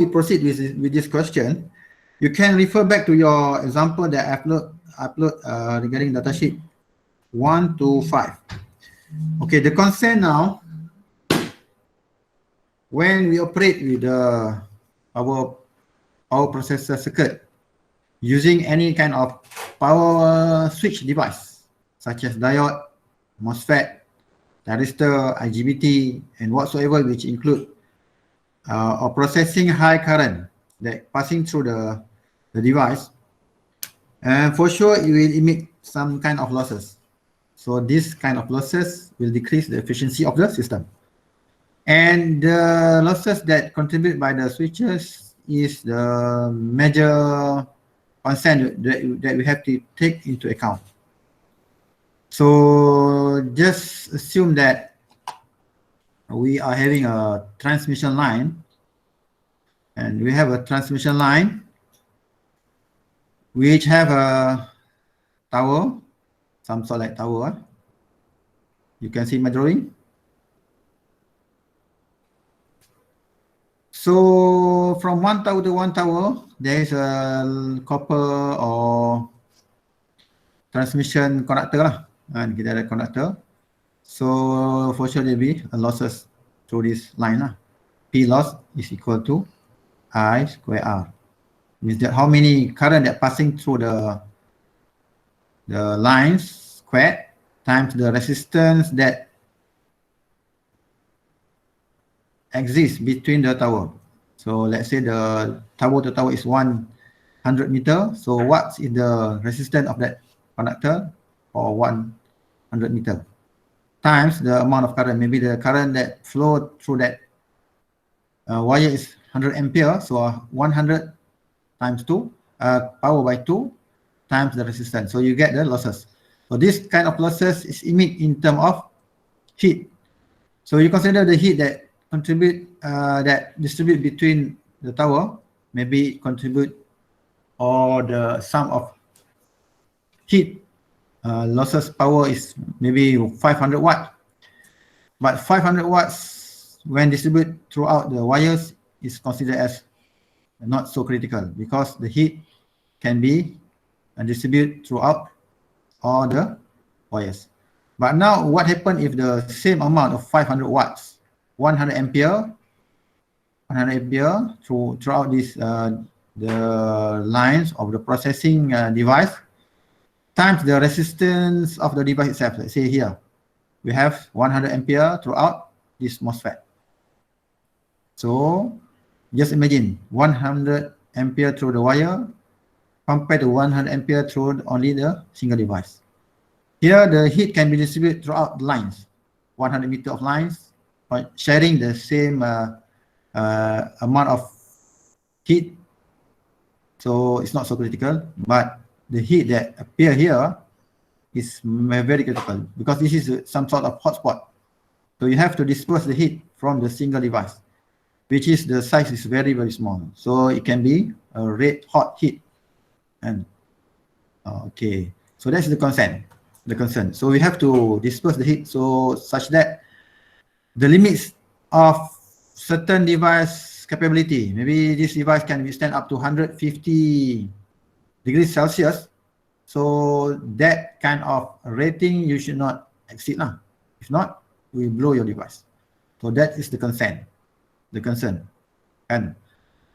we proceed with this question, you can refer back to your example that I upload regarding datasheet 1 to 5. Okay, the concern now, when we operate with our power processor circuit using any kind of power switch device, such as diode, MOSFET, thyristor, IGBT, and whatsoever which include or processing high current that passing through the device, and for sure it will emit some kind of losses. So this kind of losses will decrease the efficiency of the system. And the losses that contribute by the switches is the major concern that we have to take into account. So just assume that we are having a transmission line, and we have a transmission line which have a tower, some sort like tower. You can see my drawing. So from one tower to one tower, there is a copper or transmission conductor lah. And kita ada conductor. So for sure there will be a losses through this line lah. P loss is equal to I square R. Means that how many current that passing through the lines squared times the resistance that exists between the tower. So let's say the tower to tower is 100 meter. So what is the resistance of that conductor for 100 meter times the amount of current? Maybe the current that flow through that wire is 100 ampere. So 100 times 2, power by 2 times the resistance. So you get the losses. So this kind of losses is emit in terms of heat. So you consider the heat that that distribute between the tower, maybe contribute or the sum of heat losses power is maybe 500 watt. But 500 watts when distributed throughout the wires is considered as not so critical, because the heat can be distributed throughout all the wires. But now what happens if the same amount of 500 watts, 100 ampere throughout this the lines of the processing device times the resistance of the device itself. Let's say here we have 100 ampere throughout this MOSFET. So just imagine 100 ampere through the wire compared to 100 ampere through only the single device. Here the heat can be distributed throughout the lines, 100 meter of lines, but sharing the same amount of heat. So it's not so critical, but the heat that appear here is very critical, because this is some sort of hotspot. So you have to disperse the heat from the single device, which is the size is very, very small. So it can be a red hot heat. And okay, so that's the concern. So we have to disperse the heat so such that the limits of certain device capability, maybe this device can withstand up to 150 degrees Celsius. So that kind of rating you should not exceed lah. If not, we blow your device. So that is the concern. And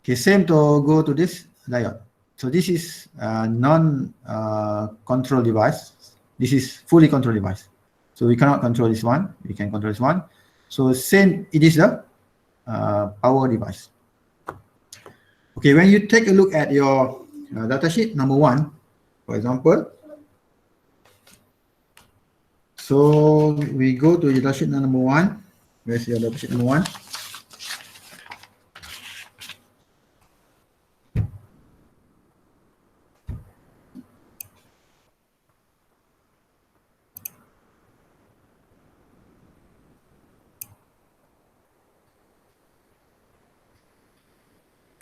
okay, same to go to this diode. So this is non-control device. This is fully controlled device. So we cannot control this one. We can control this one. So same, it is the power device. Okay, when you take a look at your datasheet number 1, for example. So we go to your datasheet number 1. Where's your datasheet number 1?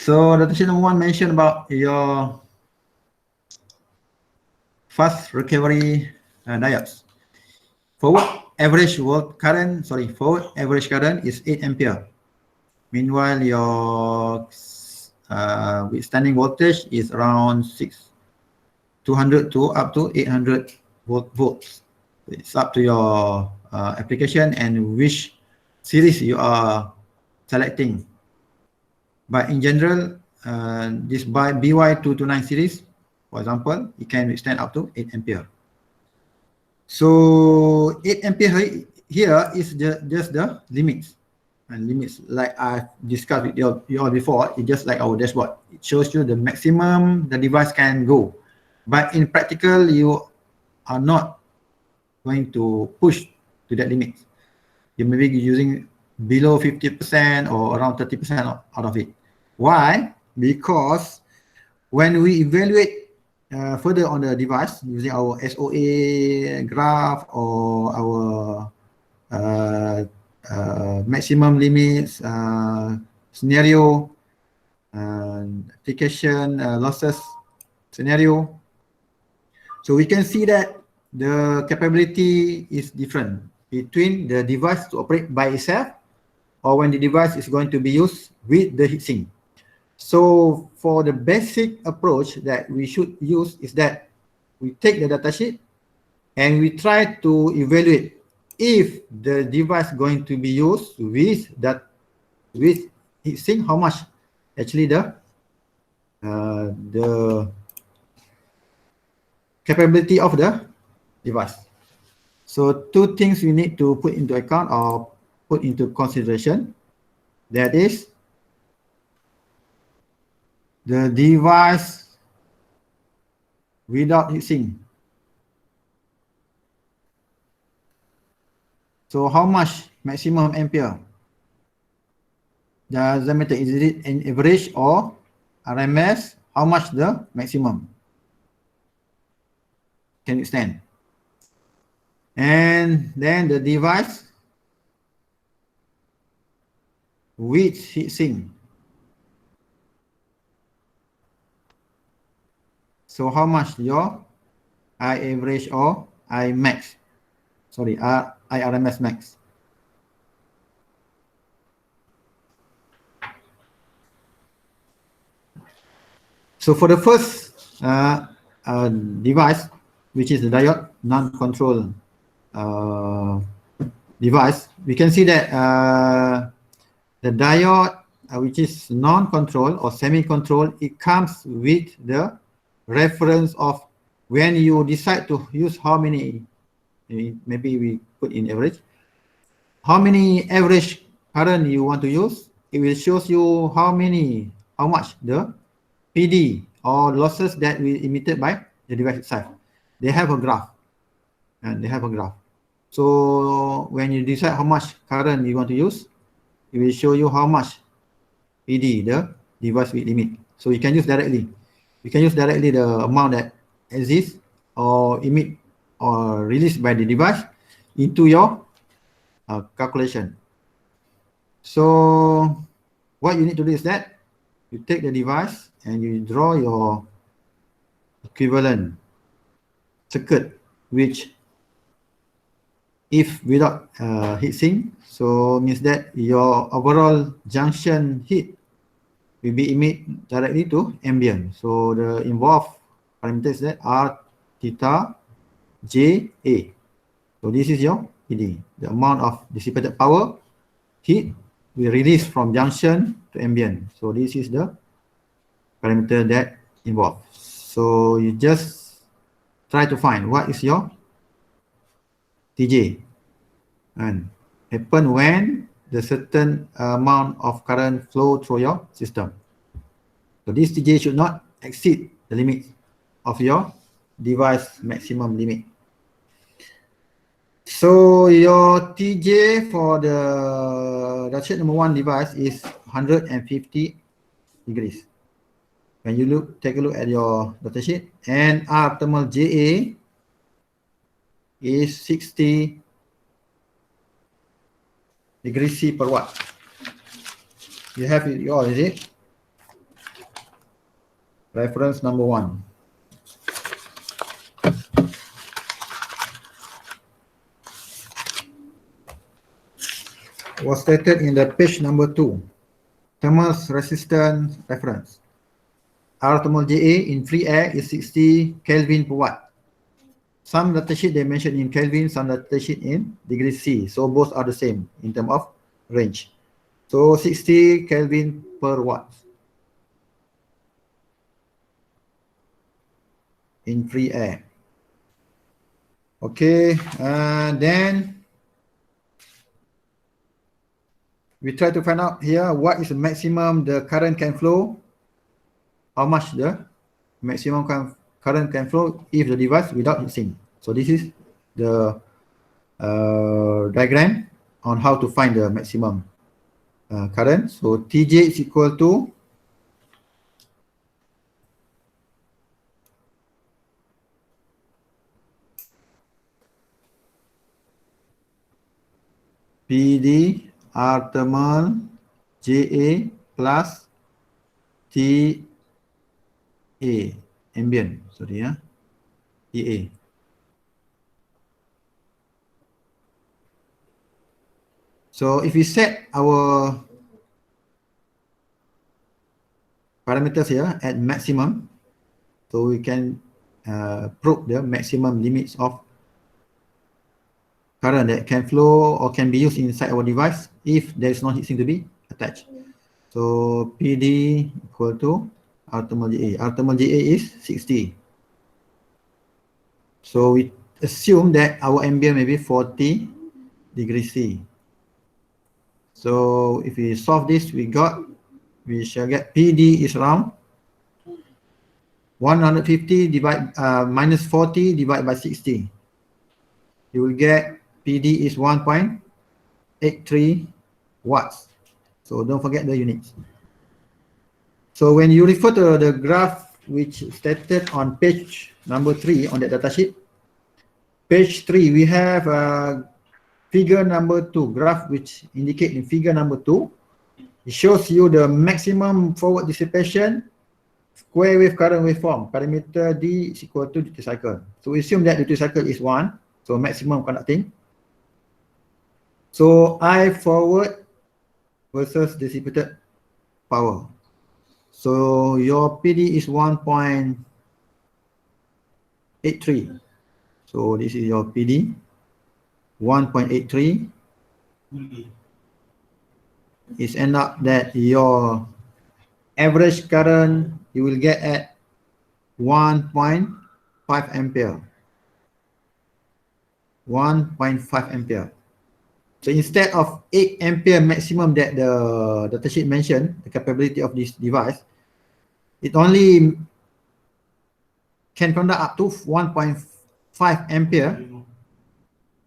So datasheet number 1 mentioned about your fast recovery diodes. Forward average current is 8 ampere. Meanwhile, your withstanding voltage is around 200 to up to 800 volts. It's up to your application and which series you are selecting. But in general, this BY229 series, for example, it can withstand up to 8 ampere. So 8 ampere here is just the limits. And limits, like I discussed with you all before, it's just like our dashboard. It shows you the maximum the device can go. But in practical, you are not going to push to that limit. You may be using below 50% or around 30% out of it. Why? Because when we evaluate further on the device using our SOA graph or our maximum limits scenario, application losses scenario, so we can see that the capability is different between the device to operate by itself or when the device is going to be used with the heatsink. So for the basic approach that we should use is that we take the datasheet and we try to evaluate if the device going to be used with heatsink, how much actually the capability of the device. So two things we need to put into account or put into consideration. That is the device without heatsink. So how much maximum ampere doesn't matter, is it an average or RMS? How much the maximum can it stand? And then the device with heatsink. So how much your I average or I max? Sorry, IRMS max. So for the first device, which is the diode non-control device, we can see that the diode which is non-control or semi-control, it comes with the reference of when you decide to use how many, maybe we put in average, how many average current you want to use. It will show you how much the PD or losses that will emitted by the device itself. They have a graph, and they have a graph. So when you decide how much current you want to use, it will show you how much PD the device will emit. So you can use directly. You can use directly the amount that exists or emit or released by the device into your calculation. So what you need to do is that you take the device and you draw your equivalent circuit, which if without heatsink, so means that your overall junction heat will be emit directly to ambient. So the involved parameters that are theta J A. So this is your PD, the amount of dissipated power heat will release from junction to ambient. So this is the parameter that involved. So you just try to find what is your TJ and happen when the certain amount of current flow through your system. So this TJ should not exceed the limit of your device maximum limit. So your TJ for the datasheet number 1 device is 150 degrees. When you take a look at your datasheet, and R thermal JA is 60 degrees C per watt. You have it all, is it? Reference number 1. Was stated in the page number 2, thermal resistance reference. R thermal JA in free air is 60 Kelvin per watt. Some datasheet they mention in Kelvin, some datasheet in degree C. So both are the same in terms of range. So 60 Kelvin per watt in free air. Okay, then we try to find out here what is the maximum the current can flow, how much the maximum current can flow if the device without heatsink. So this is the diagram on how to find the maximum current. So TJ is equal to PD R thermal JA plus TA ambient, sorry ya, TA. So if we set our parameters here at maximum, so we can probe the maximum limits of current that can flow or can be used inside our device if there is no heatsink to be attached. So PD equal to R thermal JA. R thermal JA is 60. So we assume that our ambient may be 40 degrees C. So if we solve this, we shall get PD is around 150 minus 40 divided by 60. You will get PD is 1.83 watts. So don't forget the units. So when you refer to the graph which stated on page number 3 on that datasheet, page 3 we have figure number 2, graph which indicate in figure number 2. It shows you the maximum forward dissipation square wave current waveform. Parameter D is equal to duty cycle. So we assume that duty cycle is 1, so maximum conducting. So I forward versus dissipated power. So your PD is 1.83. So this is your PD, 1.83. It's end up that your average current you will get at 1.5 ampere. 1.5 ampere. So instead of 8 ampere maximum that the datasheet mentioned, the capability of this device, it only can conduct up to 1.5 ampere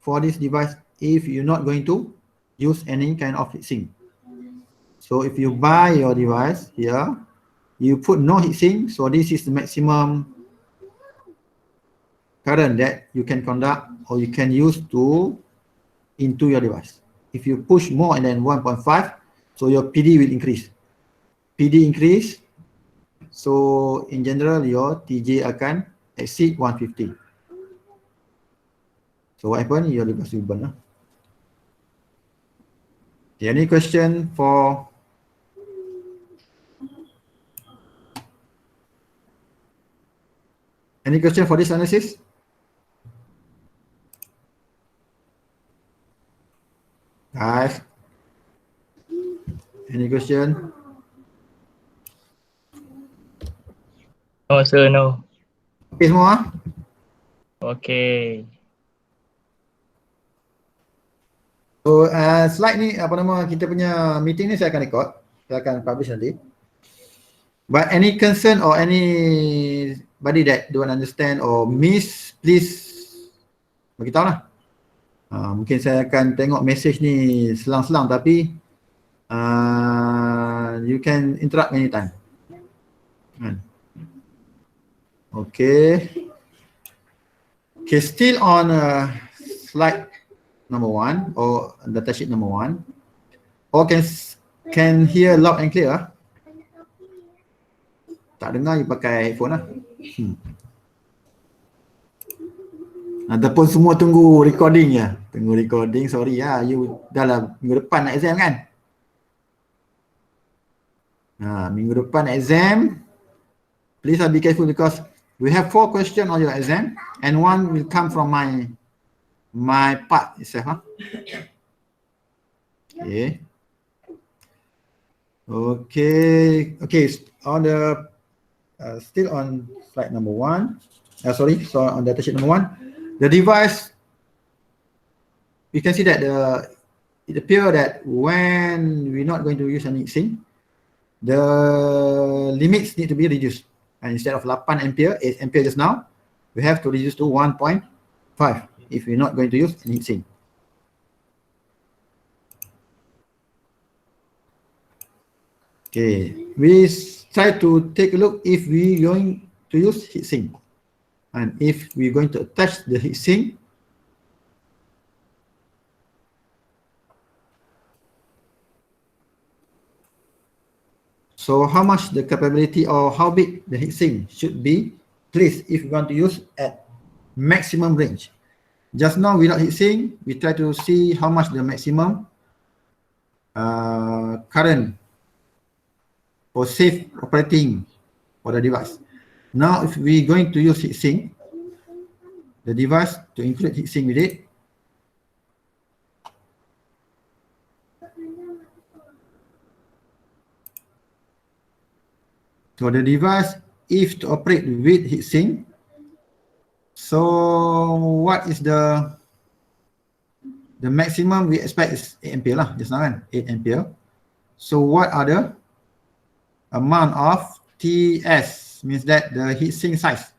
for this device if you're not going to use any kind of heatsink. So if you buy your device here, you put no heatsink, so this is the maximum current that you can conduct or you can use into your device. If you push more than 1.5, so your PD will increase. PD increase, so in general your TJ akan exceed 150. So what happen? Your device will burn. Okay, any question for this analysis? Guys, any question? No, sir, no. Okay semua? Okay. So slide ni apa nama kita punya meeting ni saya akan record, saya akan publish nanti. But any concern or anybody that don't understand or miss, please beritahu lah. Mungkin saya akan tengok message ni selang-selang tapi you can interrupt anytime. Okay. Okay, still on slide number 1 or datasheet number 1. Or can hear loud and clear. Tak dengar, you pakai headphone lah. Ataupun semua tunggu recording ya. Tunggu recording, sorry ya. You dalam minggu depan nak exam kan? Minggu depan exam. Please be careful because we have 4 questions on your exam and one will come from my part itself. Huh? Okay. Okay. On the still on slide number 1. So on data sheet number 1, the device. You can see that it appears that when we're not going to use any heatsink, the limits need to be reduced. And instead of 8 ampere, 8 ampere just now, we have to reduce to 1.5 if we're not going to use any heatsink. Okay, we try to take a look if we're going to use heatsink. And if we're going to attach the heatsink, so how much the capability or how big the heatsink should be placed if we want to use at maximum range. Just now without heatsink, we try to see how much the maximum current for safe operating for the device. Now if we're going to use heatsink, the device to include heatsink with it, so the device, if to operate with heatsink, so what is the maximum we expect is 8 ampere lah, just now kan, 8 ampere. So what are the amount of TS, means that the heatsink size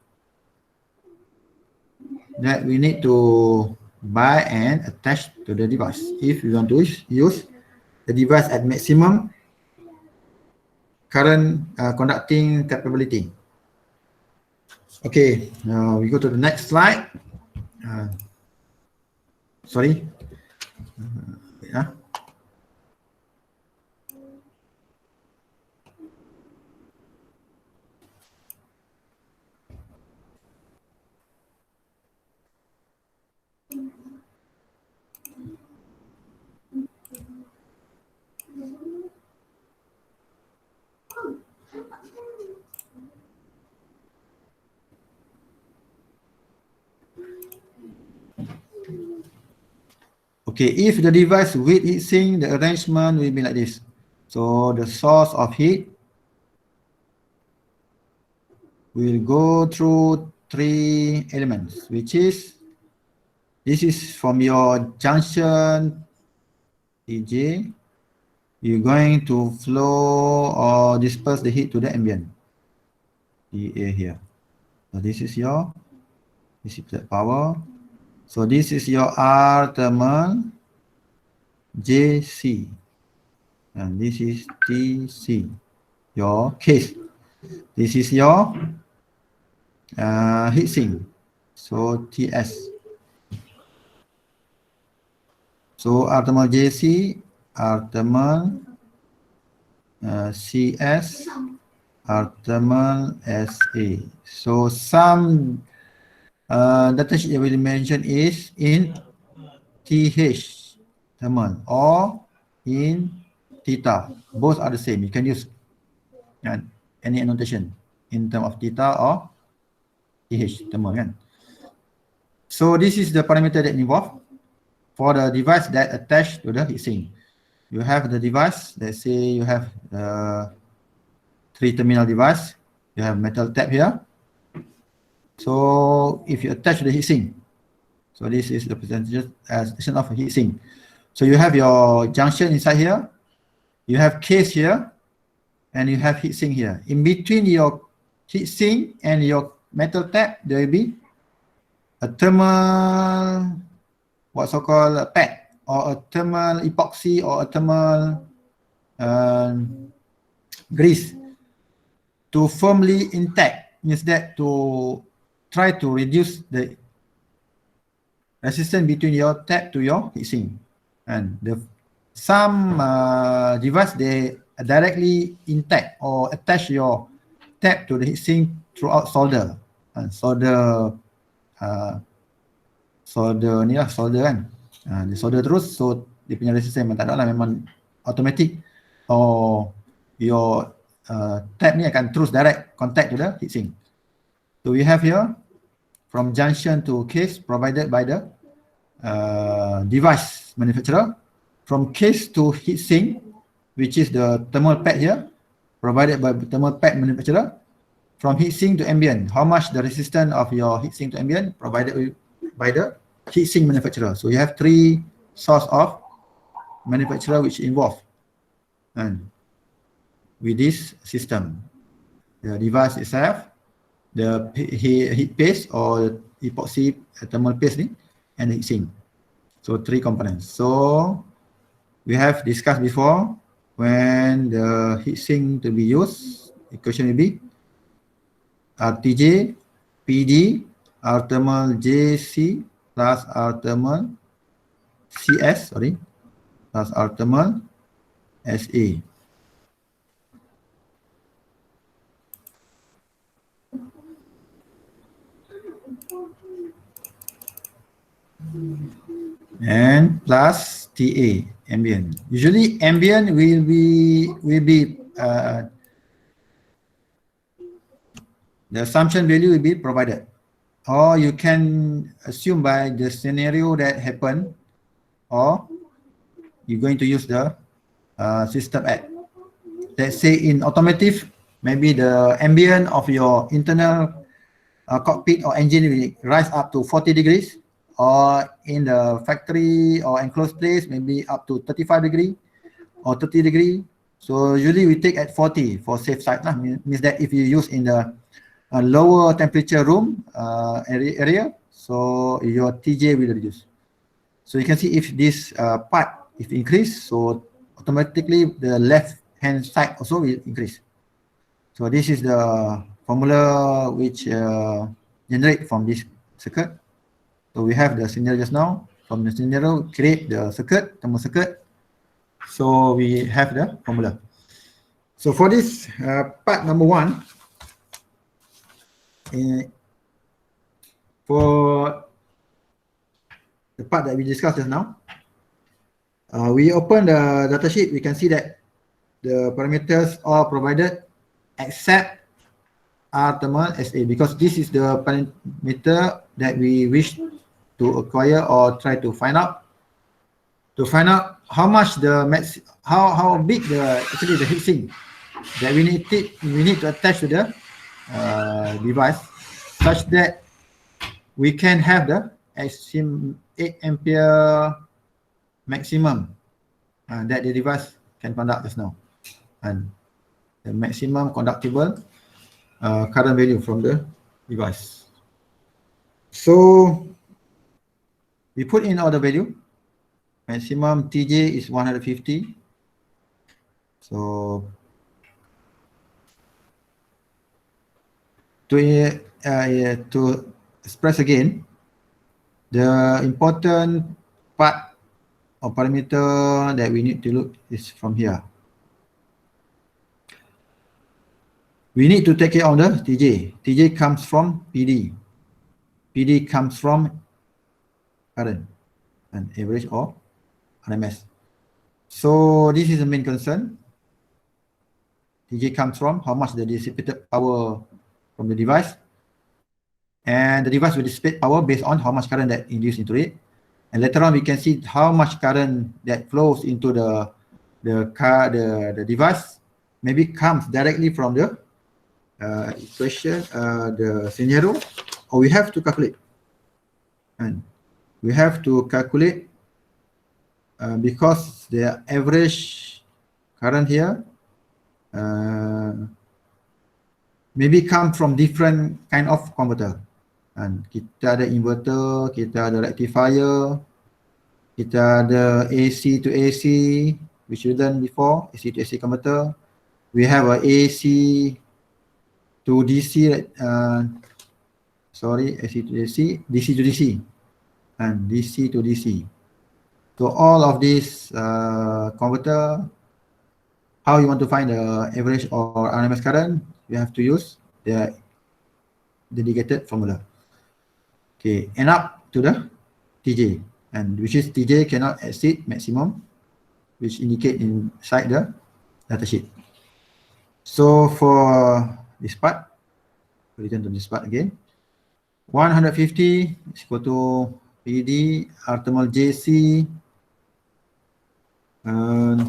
that we need to buy and attach to the device if we want to use the device at maximum current conducting capability. Okay, now we go to the next slide. Sorry. Yeah. Okay, if the device with heatsink, the arrangement will be like this. So the source of heat will go through 3 elements, which is, this is from your junction TJ, you're going to flow or disperse the heat to the ambient, TA here. So this is your dissipated power. So this is your R thermal JC, and this is TC, your case. This is your heatsink, so TS. So R thermal JC, R thermal CS, R thermal SA. So some data sheet I will mention is in TH thermal or in theta. Both are the same. You can use any annotation in terms of theta or TH thermal. So this is the parameter that involved for the device that attached to the heatsink. You have the device, let's say you have the 3-terminal device. You have metal tap here. So if you attach the heatsink, so this is the percentage of heatsink. So you have your junction inside here, you have case here, and you have heatsink here. In between your heatsink and your metal tap, there will be a thermal, what's so-called pad, or a thermal epoxy, or a thermal grease to firmly intact, means that to try to reduce the resistance between your tap to your heatsink. And some device, they directly intact or attach your tap to the heatsink throughout solder. And solder ni lah, solder kan. Dia solder terus, so dia punya resistance memang tak ada lah, memang automatic. Or your tab ni akan terus direct contact to the heatsink. So we have here from junction to case provided by the device manufacturer, from case to heatsink, which is the thermal pad here, provided by thermal pad manufacturer, from heatsink to ambient, how much the resistance of your heatsink to ambient provided by the heatsink manufacturer. So you have three source of manufacturer which involved and with this system, the device itself, the heat paste or epoxy thermal paste and the heatsink. So three components. So we have discussed before, when the heatsink to be used, equation will be RTJ, PD, R thermal JC plus R thermal CS, plus R thermal SA. And plus TA, ambient. Usually ambient will be the assumption value will be provided, or you can assume by the scenario that happened, or you're going to use the system at. Let's say in automotive, maybe the ambient of your internal cockpit or engine will rise up to 40 degrees, or in the factory or enclosed place, maybe up to 35 degree or 30 degree. So usually we take at 40 for safe side. Means that if you use in the lower temperature room area, so your TJ will reduce. So you can see if this part if increase, so automatically the left hand side also will increase. So this is the formula which generate from this circuit. So we have the scenario just now. From the scenario, create the circuit, thermal circuit. So we have the formula. So for this part number one, for the part that we discussed just now, we open the datasheet. We can see that the parameters are provided except R thermal SA, because this is the parameter that we wish to acquire or try to find out. To find out how much the how big the actually the heatsink that we need to attach to the device, such that we can have the 8 ampere maximum that the device can conduct just now, and the maximum conductible current value from the device. So we put in all the value. Maximum TJ is 150. So to express again, the important part or parameter that we need to look is from here. We need to take care of the TJ. TJ comes from PD. PD comes from current and average or RMS. So this is the main concern. TJ comes from how much the dissipated power from the device, and the device will dissipate power based on how much current that induced into it. And later on we can see how much current that flows into the device maybe comes directly from the equation, the scenario, or we have to calculate. And we have to calculate because the average current here maybe come from different kind of converter. And kita ada inverter, kita ada rectifier, kita ada AC to AC, which we done before, AC to AC converter. We have a AC to DC, AC to AC, DC to DC, and DC to DC. So all of these converter, how you want to find the average or RMS current, you have to use the dedicated formula. Okay, and up to the TJ, and which is TJ cannot exceed maximum, which indicate inside the datasheet. So for this part, return to this part again. 150 is equal to PD R thermal JC. R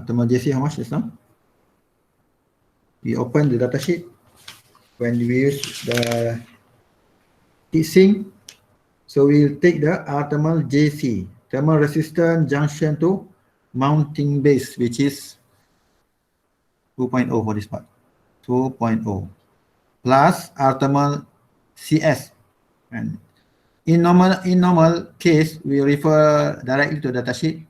thermal JC, how much just now? We open the datasheet. When we use the heatsink, so we'll take the R thermal JC, thermal resistance junction to mounting base, which is 2.0 for this part. 2.0 plus R thermal CS. And in normal case, we refer directly to the datasheet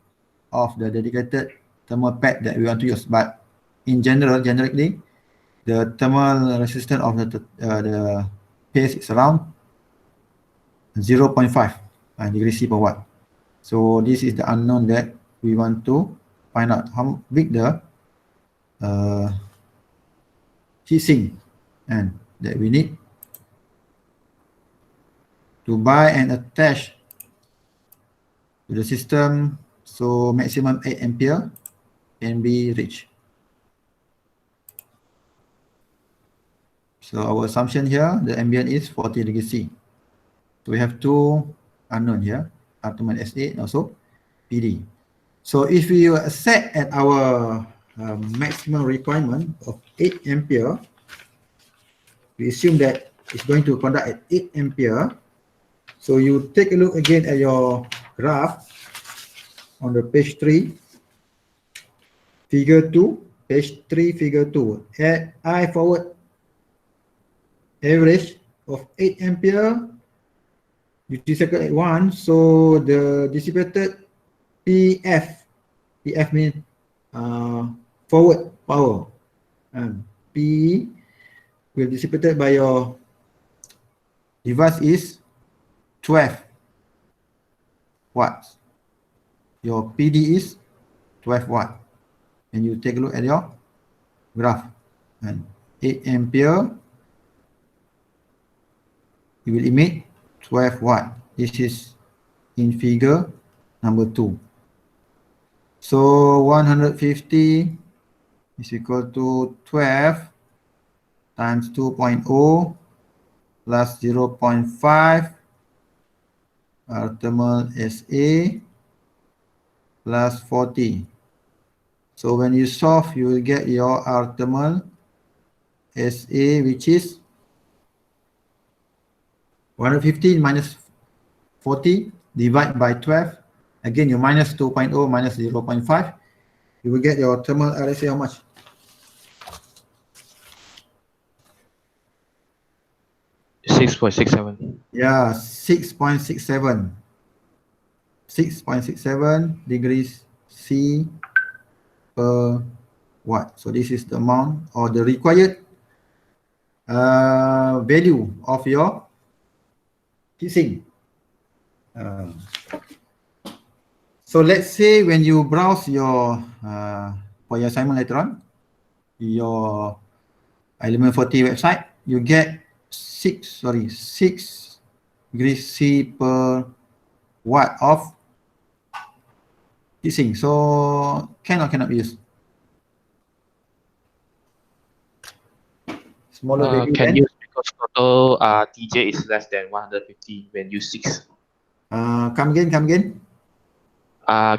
of the dedicated thermal pad that we want to use. But in generically, the thermal resistance of the paste is around 0.5 degree C per watt. So this is the unknown that we want to find out how big the heatsink and that we need to buy and attach to the system, so maximum 8 ampere can be reached. So our assumption here, the ambient is 40 degrees C. So we have two unknown here, R thermal SA and also PD. So if we are set at our maximum requirement of 8 ampere, we assume that it's going to conduct at 8 ampere. So you take a look again at your graph on the page 3, figure 2, page 3, figure 2. At I forward average of 8 ampere, duty cycle at 1, so the dissipated PF means forward power, and P will dissipated by your device is 12 watts. Your PD is 12 watt. And you take a look at your graph, and 8 ampere, you will emit 12 watt. This is in figure number 2. So 150 is equal to 12 times 2.0 plus 0.5 R thermal SA plus 40. So when you solve, you will get your R thermal SA, which is 150 minus 40 divided by 12. Again, you minus 2.0 minus 0.5. You will get your thermal RSA how much? $6.67. Yeah, 6.67. 6.67 degrees C per watt. So this is the amount or the required value of your heatsink. So let's say when you browse your for your assignment later on, your Element 40 website, you get 6 degrees C per watt of heatsink. So can or cannot be used? Smaller value Can than? use because total TJ is less than 150 when use 6. Come again.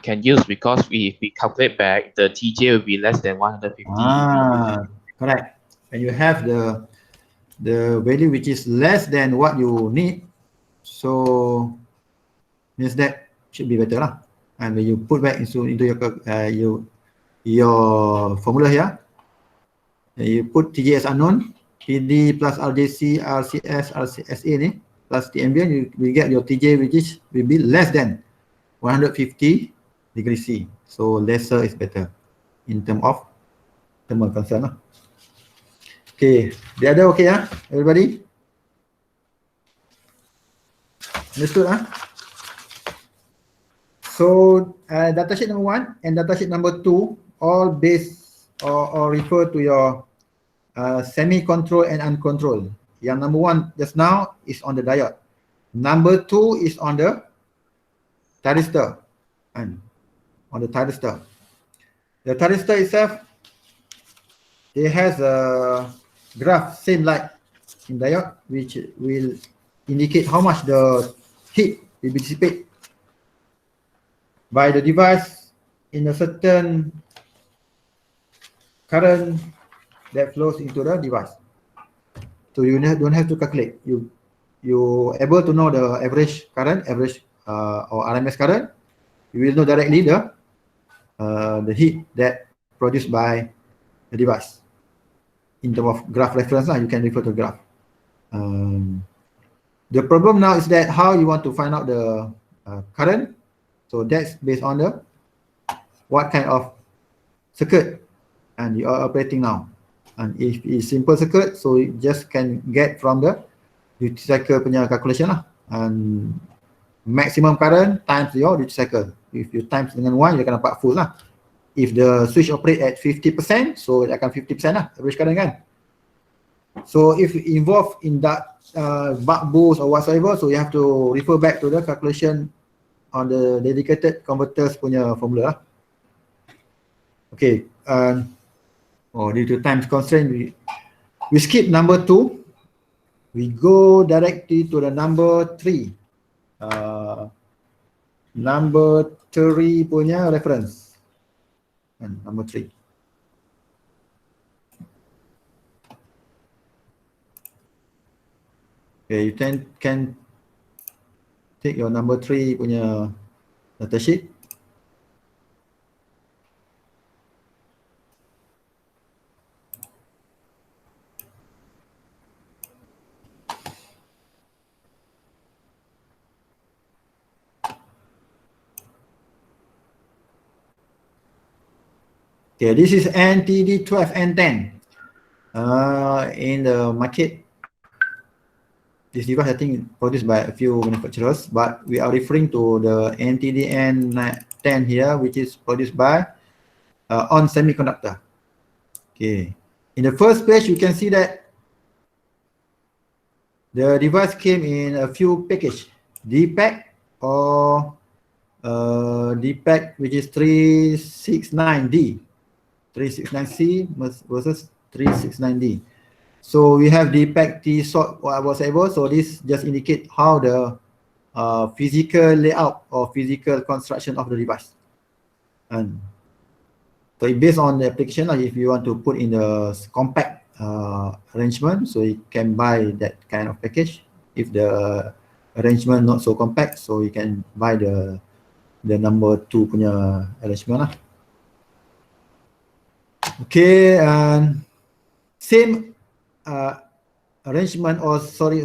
Can use because if we calculate back, the TJ will be less than 150. Correct. And you have the value which is less than what you need, so means that should be better lah. And when you put back into your formula here, you put TJ as unknown, PD plus RJC, RCS, RCSA ni plus the ambient, you will get your TJ which will be less than 150 degrees C. So lesser is better in terms of thermal concern lah. Okay, the other okay everybody? Understood So datasheet number 1 and datasheet number 2 all based or refer to your semi-control and uncontrolled. Yang number 1 just now is on the diode. Number 2 is on the thyristor. And on the thyristor. The thyristor itself, it has a graph same like in diode, which will indicate how much the heat will be dissipated by the device in a certain current that flows into the device. So you don't have to calculate. You able to know the average current, or RMS current. You will know directly the heat that produced by the device. In terms of graph reference, you can refer to graph. The problem now is that how you want to find out the current. So that's based on the what kind of circuit and you are operating now. And if it's simple circuit, so you just can get from the duty cycle punya calculation lah. And maximum current times your duty cycle. If you times dengan 1, you akan dapat full lah. If the switch operate at 50%, so it akan 50% lah average current kan. So if involved in that buck boost or whatsoever, so you have to refer back to the calculation on the dedicated converters punya formula lah. Okay, due to time constraint, we skip number 2. We go directly to the number 3. Number 3 punya reference. Number 3. Okay, you can take your number 3 punya data sheet. Okay, this is NTD12N10. In the market, this device I think produced by a few manufacturers, but we are referring to the NTDN10 here, which is produced by ON Semiconductor. Okay, in the first page you can see that the device came in a few packages, DPAC or DPAC, which is 369D. 369C versus 369D. So we have DPAC T sort whatever. So this just indicate how the physical layout or physical construction of the device. And so based on the application, like if you want to put in the compact arrangement, so you can buy that kind of package. If the arrangement not so compact, so you can buy the number 2 punya arrangement lah. Okay, and same arrangement or same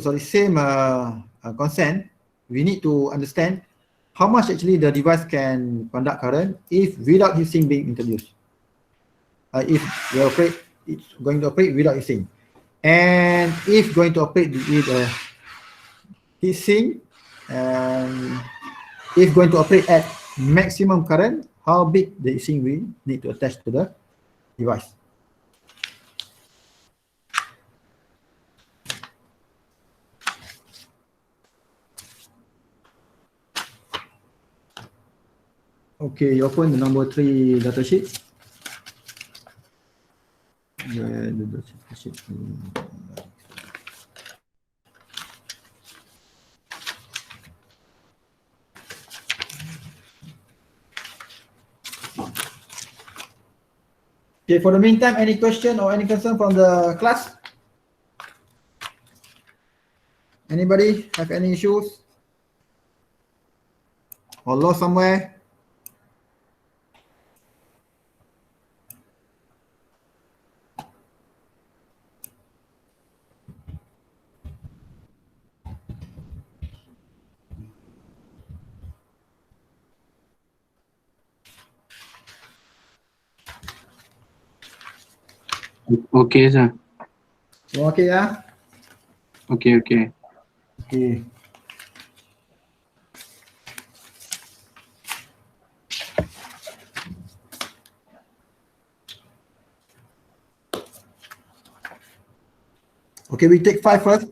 consent, we need to understand how much actually the device can conduct current if without heat sink being introduced. If it's going to operate without heat sink, and if going to operate with a heat sink, and if going to operate at maximum current, how big the heat sink we need to attach to the device. Okay, you open the number 3 data sheet. The data sheet. Okay, for the meantime, any question or any concern from the class? Anybody have any issues? Or lost somewhere? Okay, sir. Okay, yeah? Okay. Okay. Okay, we take 5 first.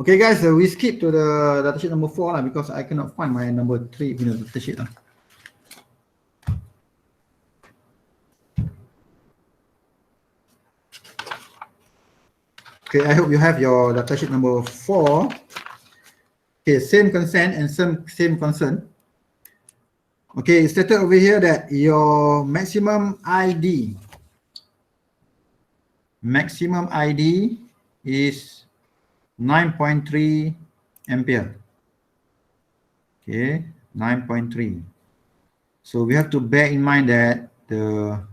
Okay, guys, we skip to the datasheet number 4 lah, because I cannot find my number 3 in the datasheet lah. Okay, I hope you have your datasheet number 4. Okay, same consent and same concern. Okay, it's stated over here that your maximum ID is 9.3 ampere. Okay, 9.3. So we have to bear in mind that the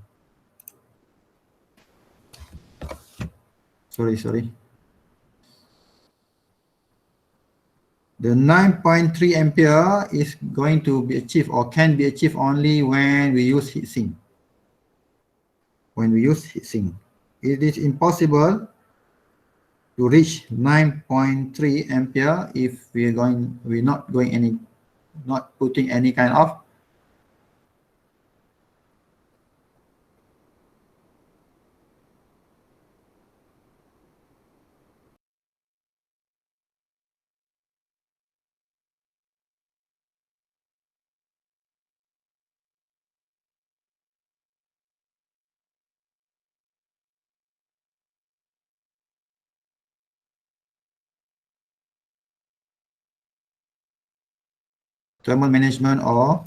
the 9.3 ampere is going to be achieved or can be achieved only when we use heatsink. It is impossible to reach 9.3 ampere if we're not putting any kind of thermal management or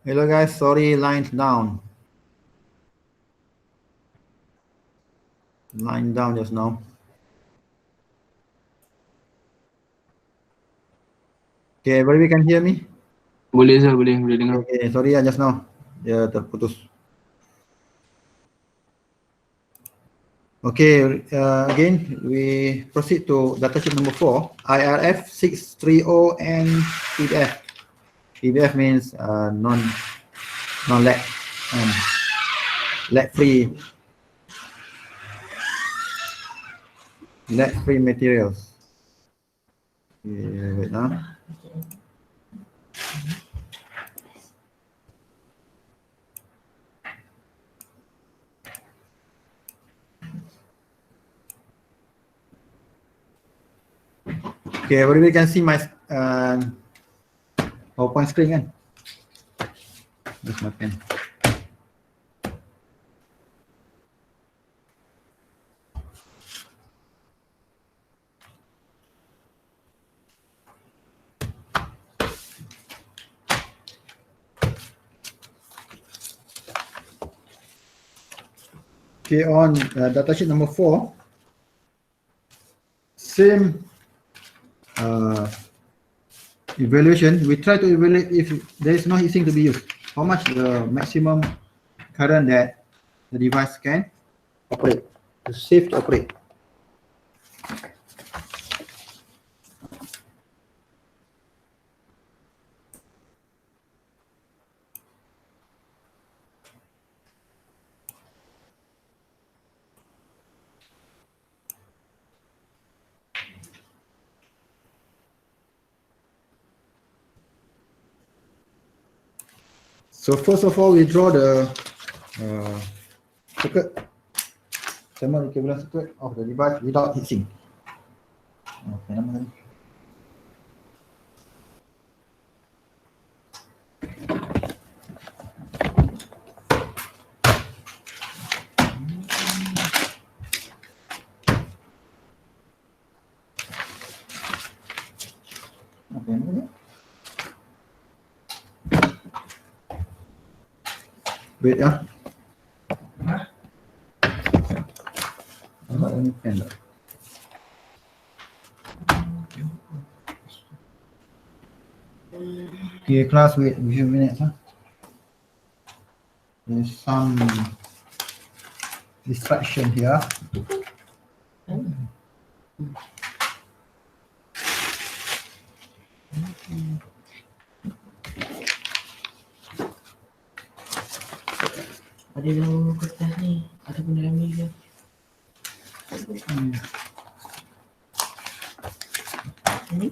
hello guys, sorry, line down just now. Okay, everybody can hear me? Boleh sir, boleh dengar. Okay, sorry just now dia terputus. Okay, again we proceed to datasheet number 4, IRF 630 and PBF. PBF means non-lead lead-free materials. Okay, wait now. Okay, everybody can see my PowerPoint screen kan? Where's my pen? Okay, on datasheet number 4, same evaluation. We try to evaluate if there is no heatsink to be used. How much the maximum current that the device can operate, to safe to operate. So first of all, we draw the circuit, thermal equivalent circuit of the device without heatsink. Okay, namanya. Okay, namanya. Wait ya. Nampak ini pen tak? Okay, class, wait a few minutes. There's some distraction here. Ada dalam kertas ni ataupun dalam ni ke? Ni?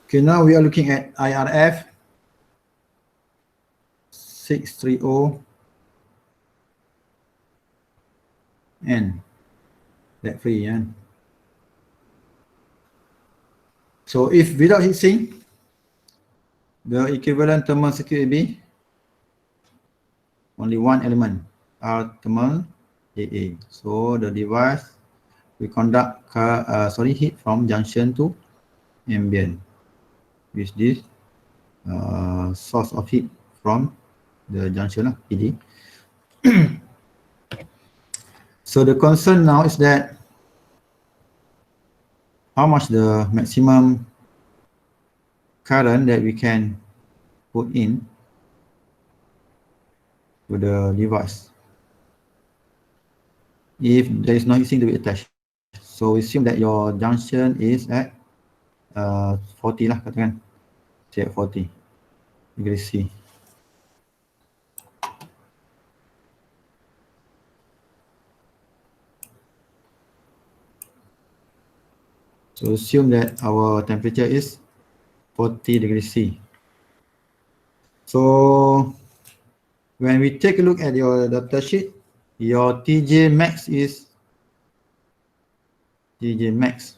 Okay, now we are looking at IRF 630 and that free, yeah. So if without heatsink, the equivalent thermal circuit will be only one element, R thermal AA. So the device we conduct heat from junction to ambient with this source of heat from the junction PD. So the concern now is that how much the maximum current that we can put in to the device if there is no heatsink to be attached. So we assume that your junction is at 40 lah, katakan, say at 40 degrees C. So assume that our temperature is 40 degrees C. So when we take a look at your data sheet, your TJ max is TJ max.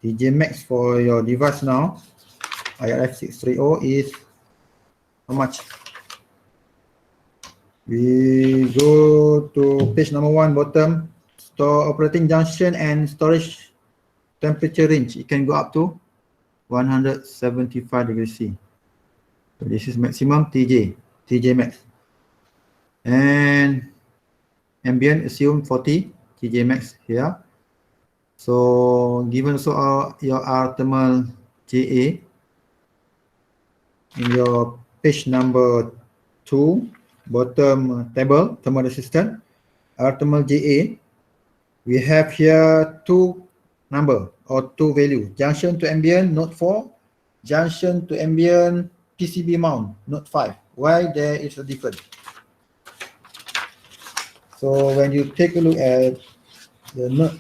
TJ max for your device now, IRF 630 is how much? We go to page number 1, bottom, store operating junction and storage temperature range. It can go up to 175 degrees C. So this is maximum TJ max. And ambient, assume 40 TJ max here. So given also your R thermal JA in your page number 2, bottom table, thermal resistance, R thermal JA, we have here two number or two value: junction to ambient node 4, junction to ambient PCB mount node 5. Why there is a difference? So when you take a look at the node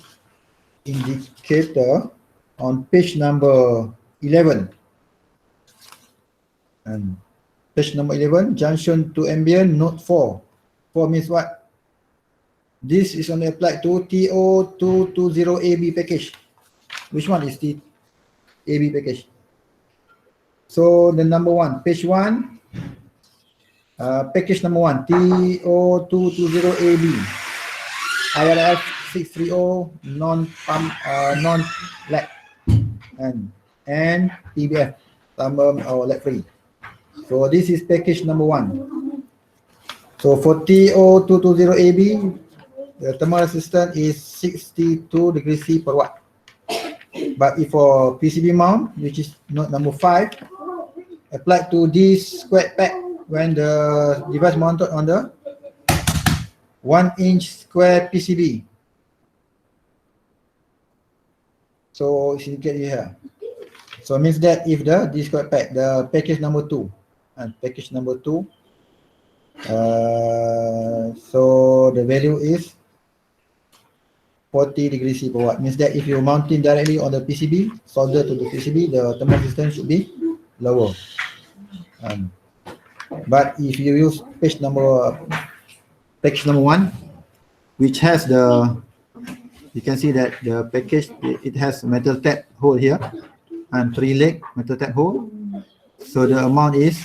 indicator on page number 11, and page number 11, junction to ambient node 4. 4 means what? This is only applied to TO220AB package. Which one is the AB package? So the number 1, page 1, package number 1, TO220AB. IRF 630 non-pump, non-lag, and PBF, thermal or lag free. So this is package number 1. So for TO220AB, the thermal resistance is 62 degrees C per watt. But if for PCB mount, which is node number 5, applied to this square pack when the device mounted on the 1-inch square PCB. So it's indicated here. So it means that if this square pack, the package number 2, and package number 2, so the value is 40 degrees C per watt. Means that if you mount it directly on the PCB, solder to the PCB, the thermal resistance should be lower. But if you use package number 1, which has you can see that the package, it has metal tab hole here and 3 leg metal tab hole. So the amount is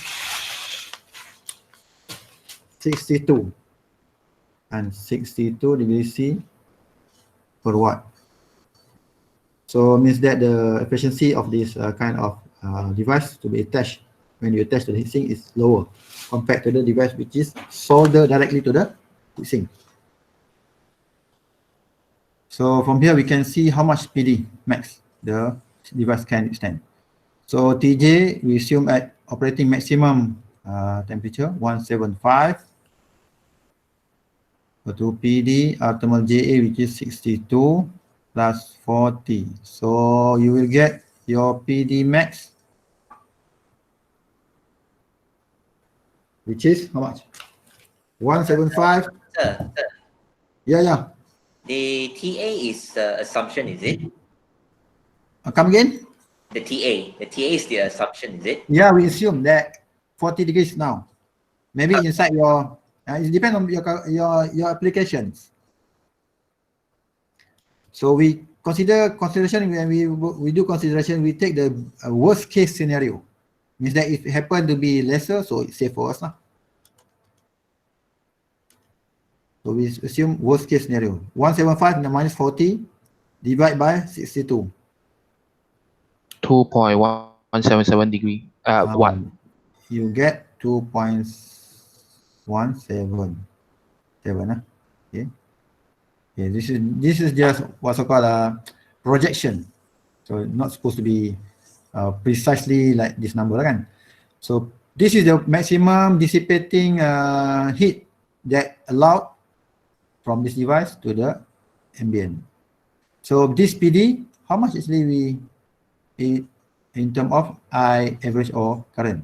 62 and 62 degrees C per watt. So means that the efficiency of this kind of device to be attached when you attach to the heatsink is lower compared to the device which is soldered directly to the heatsink. So from here we can see how much PD max the device can extend. So TJ we assume at operating maximum temperature 175. To PD, our thermal JA which is 62 plus 40. So you will get your PD max, which is how much? 175. Sir, Yeah. the TA is assumption, is it? Come again? The TA is the assumption, is it? Yeah, we assume that 40 degrees now. Maybe inside your, it depends on your applications. So we consideration when we do consideration, we take the worst case scenario. Means that if it happen to be lesser, so it's safe for us. So we assume worst case scenario. 175 minus 40 divide by 62. 2.177 degree watt. You get 2.177. Okay. Okay, this is just what's called projection. So not supposed to be precisely like this number, kan? So this is the maximum dissipating heat that allowed from this device to the ambient. So this PD, how much actually we in terms of I average or current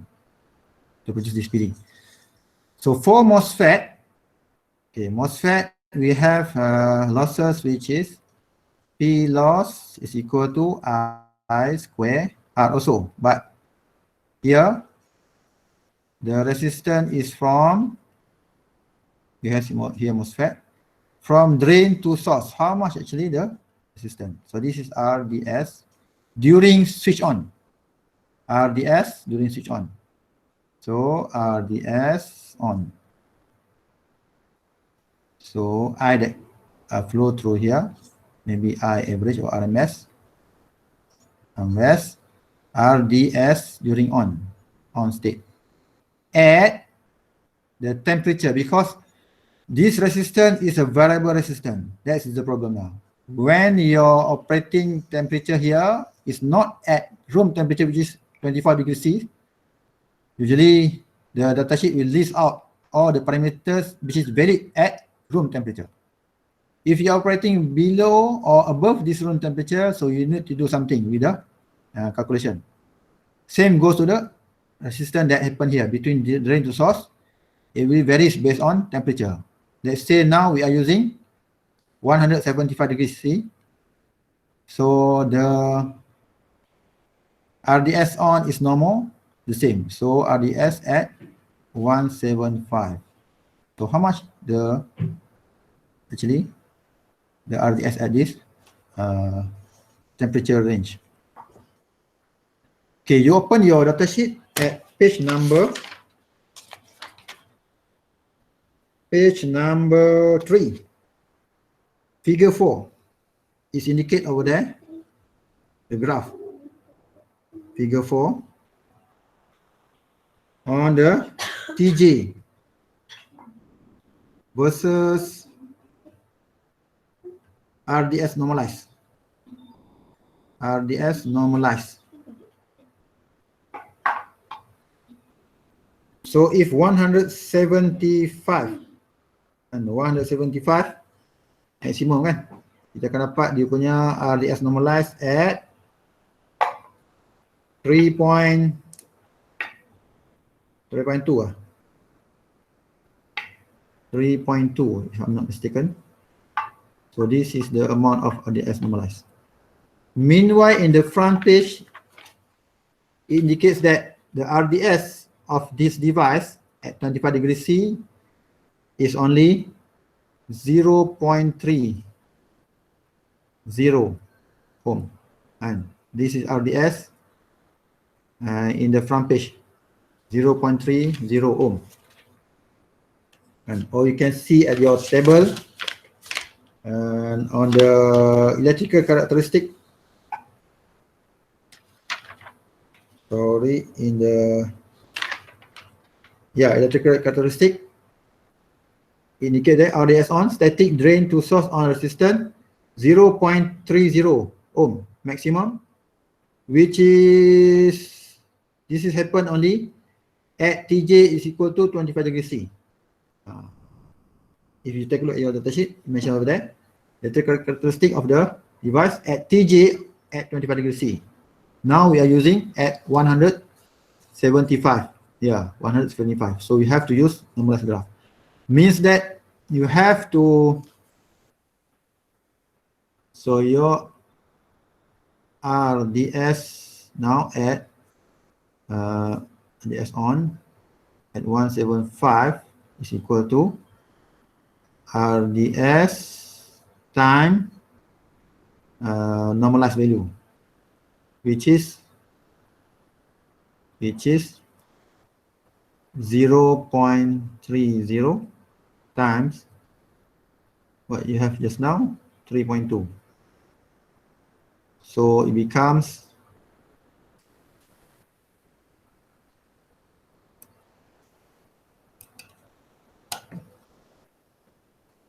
to produce this PD? So for MOSFET, okay, MOSFET we have losses which is P loss is equal to I square R also, but here the resistance is from, we have here MOSFET, from drain to source. How much actually the resistance? So this is RDS during switch on. RDS during switch on. So RDS on. So I that flow through here, maybe I average or RMS. RDS during on state. At the temperature, because this resistance is a variable resistance. That is the problem now. When your operating temperature here is not at room temperature, which is 25 degrees C, usually the datasheet will list out all the parameters which is valid at room temperature. If you're operating below or above this room temperature, so you need to do something with the calculation. Same goes to the resistance that happened here between the drain to source. It will varies based on temperature. Let's say now we are using 175 degrees C. So the RDS on is normal, the same. So RDS at 175. So how much the RDS at this temperature range? Okay, you open your datasheet at page number 3. Figure 4 is indicated over there, the graph. Figure 4 on the TJ versus RDS normalized. RDS normalized. So if 175 and 175 maksimum kan, kita akan dapat dia punya RDS normalized at 3.2 lah. 3.2 if I'm not mistaken. So this is the amount of RDS normalized. Meanwhile, in the front page, it indicates that the RDS of this device at 25 degrees C is only 0.30 ohm, and this is RDS in the front page, 0.30 ohm. And or you can see at your table and on the electrical characteristic. Sorry, in the electrical characteristic indicate that RDS on static drain to source on resistance 0.30 ohm maximum, which is this is happen only at TJ is equal to 25 degrees C. If you take a look at your datasheet, mentioned over there, electrical characteristic of the device at TJ at 25 degrees C. Now we are using at 175. Yeah, 175. So we have to use normalized graph. Means that you have to, so your RDS now at RDS on at 175 is equal to RDS time normalized value, which is 0.30 times what you have just now, 3.2. So it becomes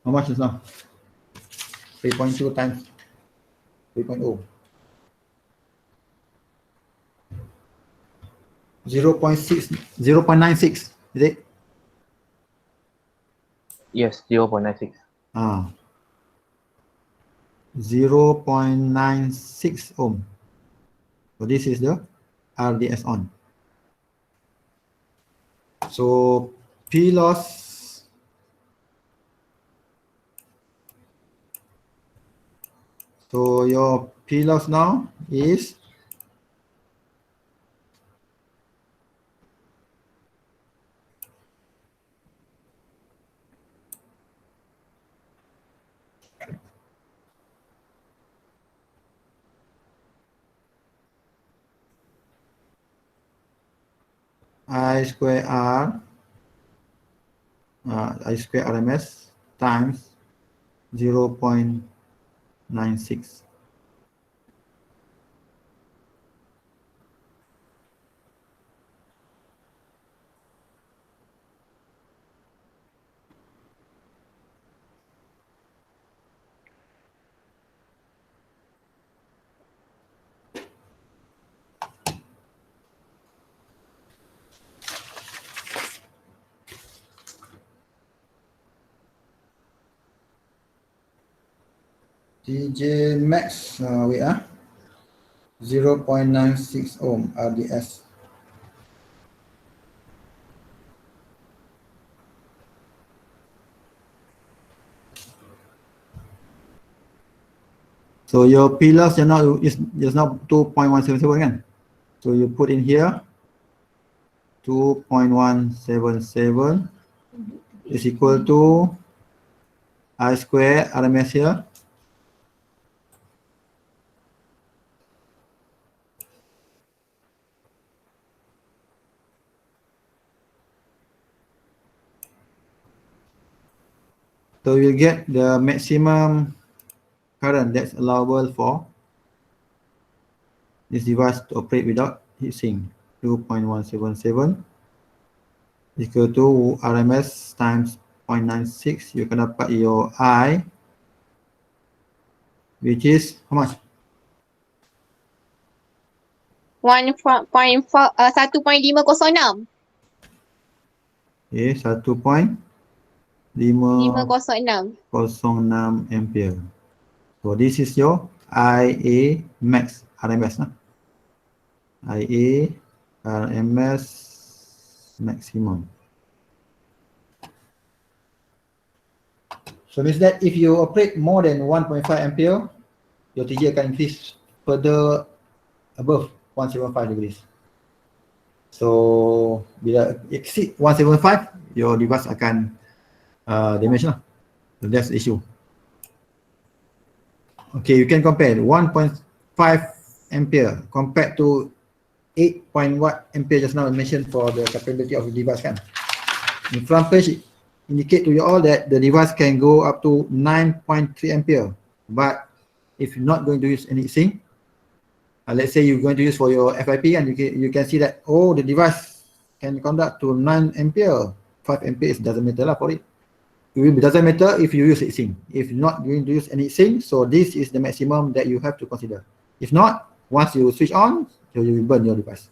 how much is now? 3.2 times 3.0. 0.96, is it? Yes, 0.96. 0.96 ohm. So this is the RDS on. So P loss so your P loss now is I square R I square RMS times 0.96. TJ max, wait 0.96 ohm RDS. So your P loss is now 2.177 kan? So you put in here 2.177 is equal to I square RMS here. So you get the maximum current that's allowable for this device to operate without heatsink. 2.177 equal to RMS times 0.96. You can dapat your I, which is how much? 1.506. Okay, 1.506 ampere. So this is your IA max RMS. IA RMS maximum. So means that if you operate more than 1.5 ampere, your TJ can increase further above 175 degrees. So bila exceed 175, your device akan damage lah. So that's the issue. Okay, you can compare 1.5 ampere compared to 8 point what ampere just now I mentioned for the capability of the device kan. In front page indicate to you all that the device can go up to 9.3 ampere, but if you're not going to use any sync, let's say you're going to use for your FIP and you can see that, oh, the device can conduct to 9 ampere, 5 ampere doesn't matter lah for it. It doesn't matter if you use heatsink. If you're not going to use any heatsink, so this is the maximum that you have to consider. If not, once you switch on, you will burn your device.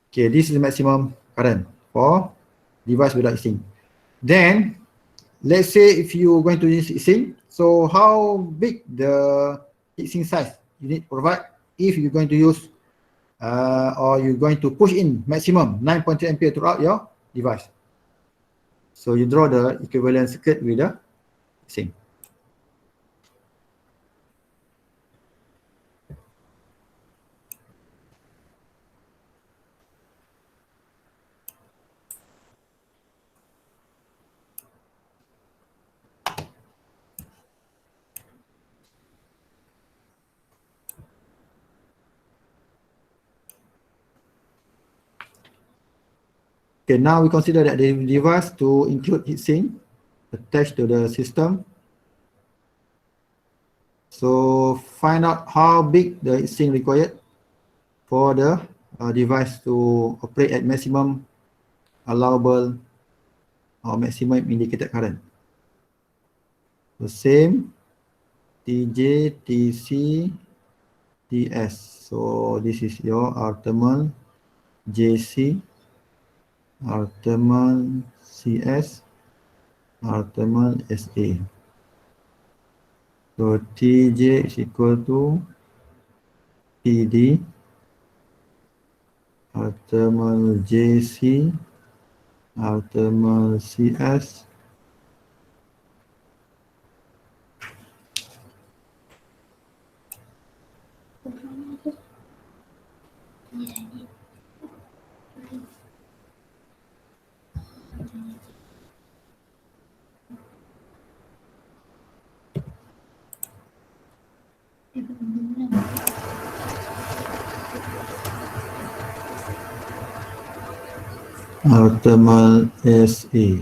Okay, this is the maximum current for device without heatsink. Then, let's say if you're going to use heatsink, so how big the heatsink size you need to provide if you're going to use or you're going to push in maximum 9.3 ampere throughout your device. So you draw the equivalent circuit with the heatsink. Okay, now we consider that the device to include heatsink attached to the system. So find out how big the heatsink required for the device to operate at maximum allowable or maximum indicated current. The same TJ, TC, TS. So this is your R thermal, JC, R thermal, CS, R thermal, SA. So TJ is equal to PD, R thermal, JC, R thermal, CS, R thermal, SA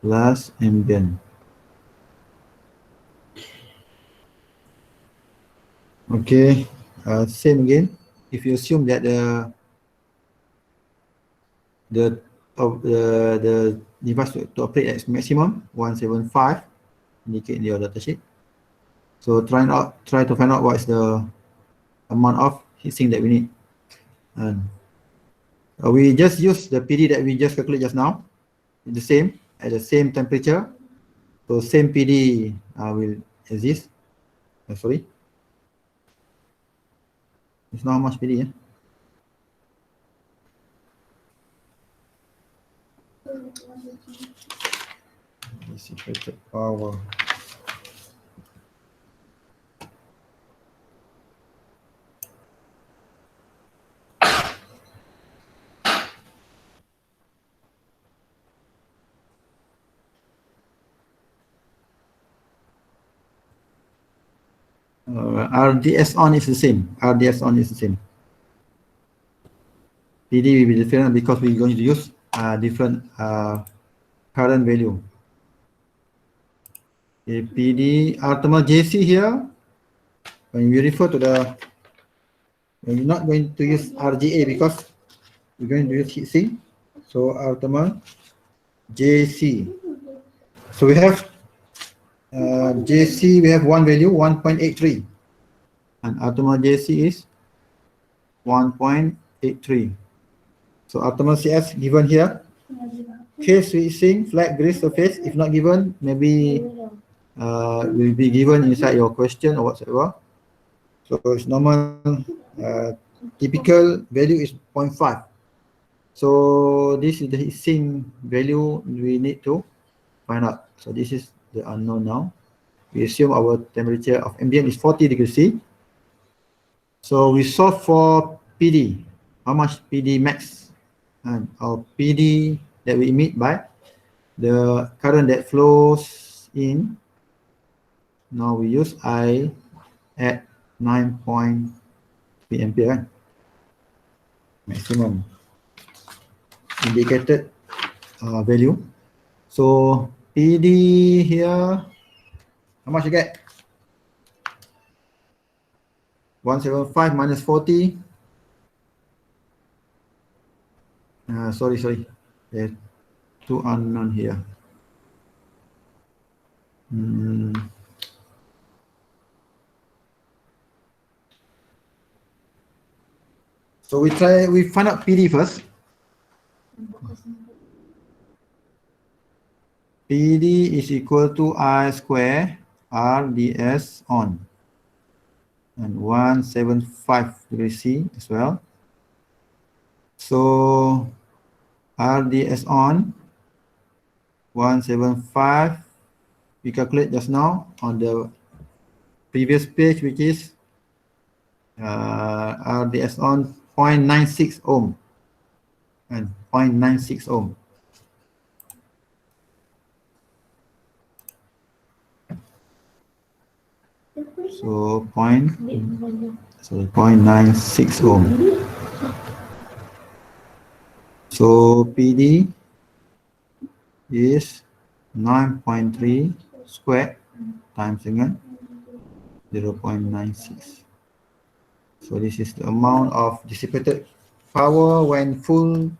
plus ambient. Okay, same again. If you assume that the device to operate at maximum 175, indicate in your datasheet. So try to find out what is the amount of heatsink that we need. And we just use the PD that we just calculated just now, the same at the same temperature. So same PD will exist. Sorry, it's not how much PD. Dissipated power. RDS on is the same. RDS on is the same. PD will be different because we're going to use different current value. Okay, PD, our thermal JC here, when we refer to the, we're not going to use RGA because we're going to use heat sink. So our thermal JC. So we have JC, we have one value 1.83, and our thermal JC is 1.83. So our thermal CS given here. Case switching, flat grease surface. If not given, maybe will be given inside your question or whatsoever. So it's normal. Typical value is 0.5. So this is the heat sink value we need to find out. So this is the unknown now. We assume our temperature of ambient is 40 degrees C. So we solve for PD. How much PD max? And our PD that we emit by the current that flows in. Now we use I at 9.3 ampere. Maximum indicated value. So PD here, how much you get? 175 minus 40. Sorry. There's two unknown here. So we find out PD first. PD is equal to I square RDS on, and 175 degrees C as well. So RDS on 175, we calculate just now on the previous page, which is RDS on 0.96 ohm and 0.96 ohm. So 0.96 ohm. So PD is 9.3 squared times dengan 0.96. So this is the amount of dissipated power when full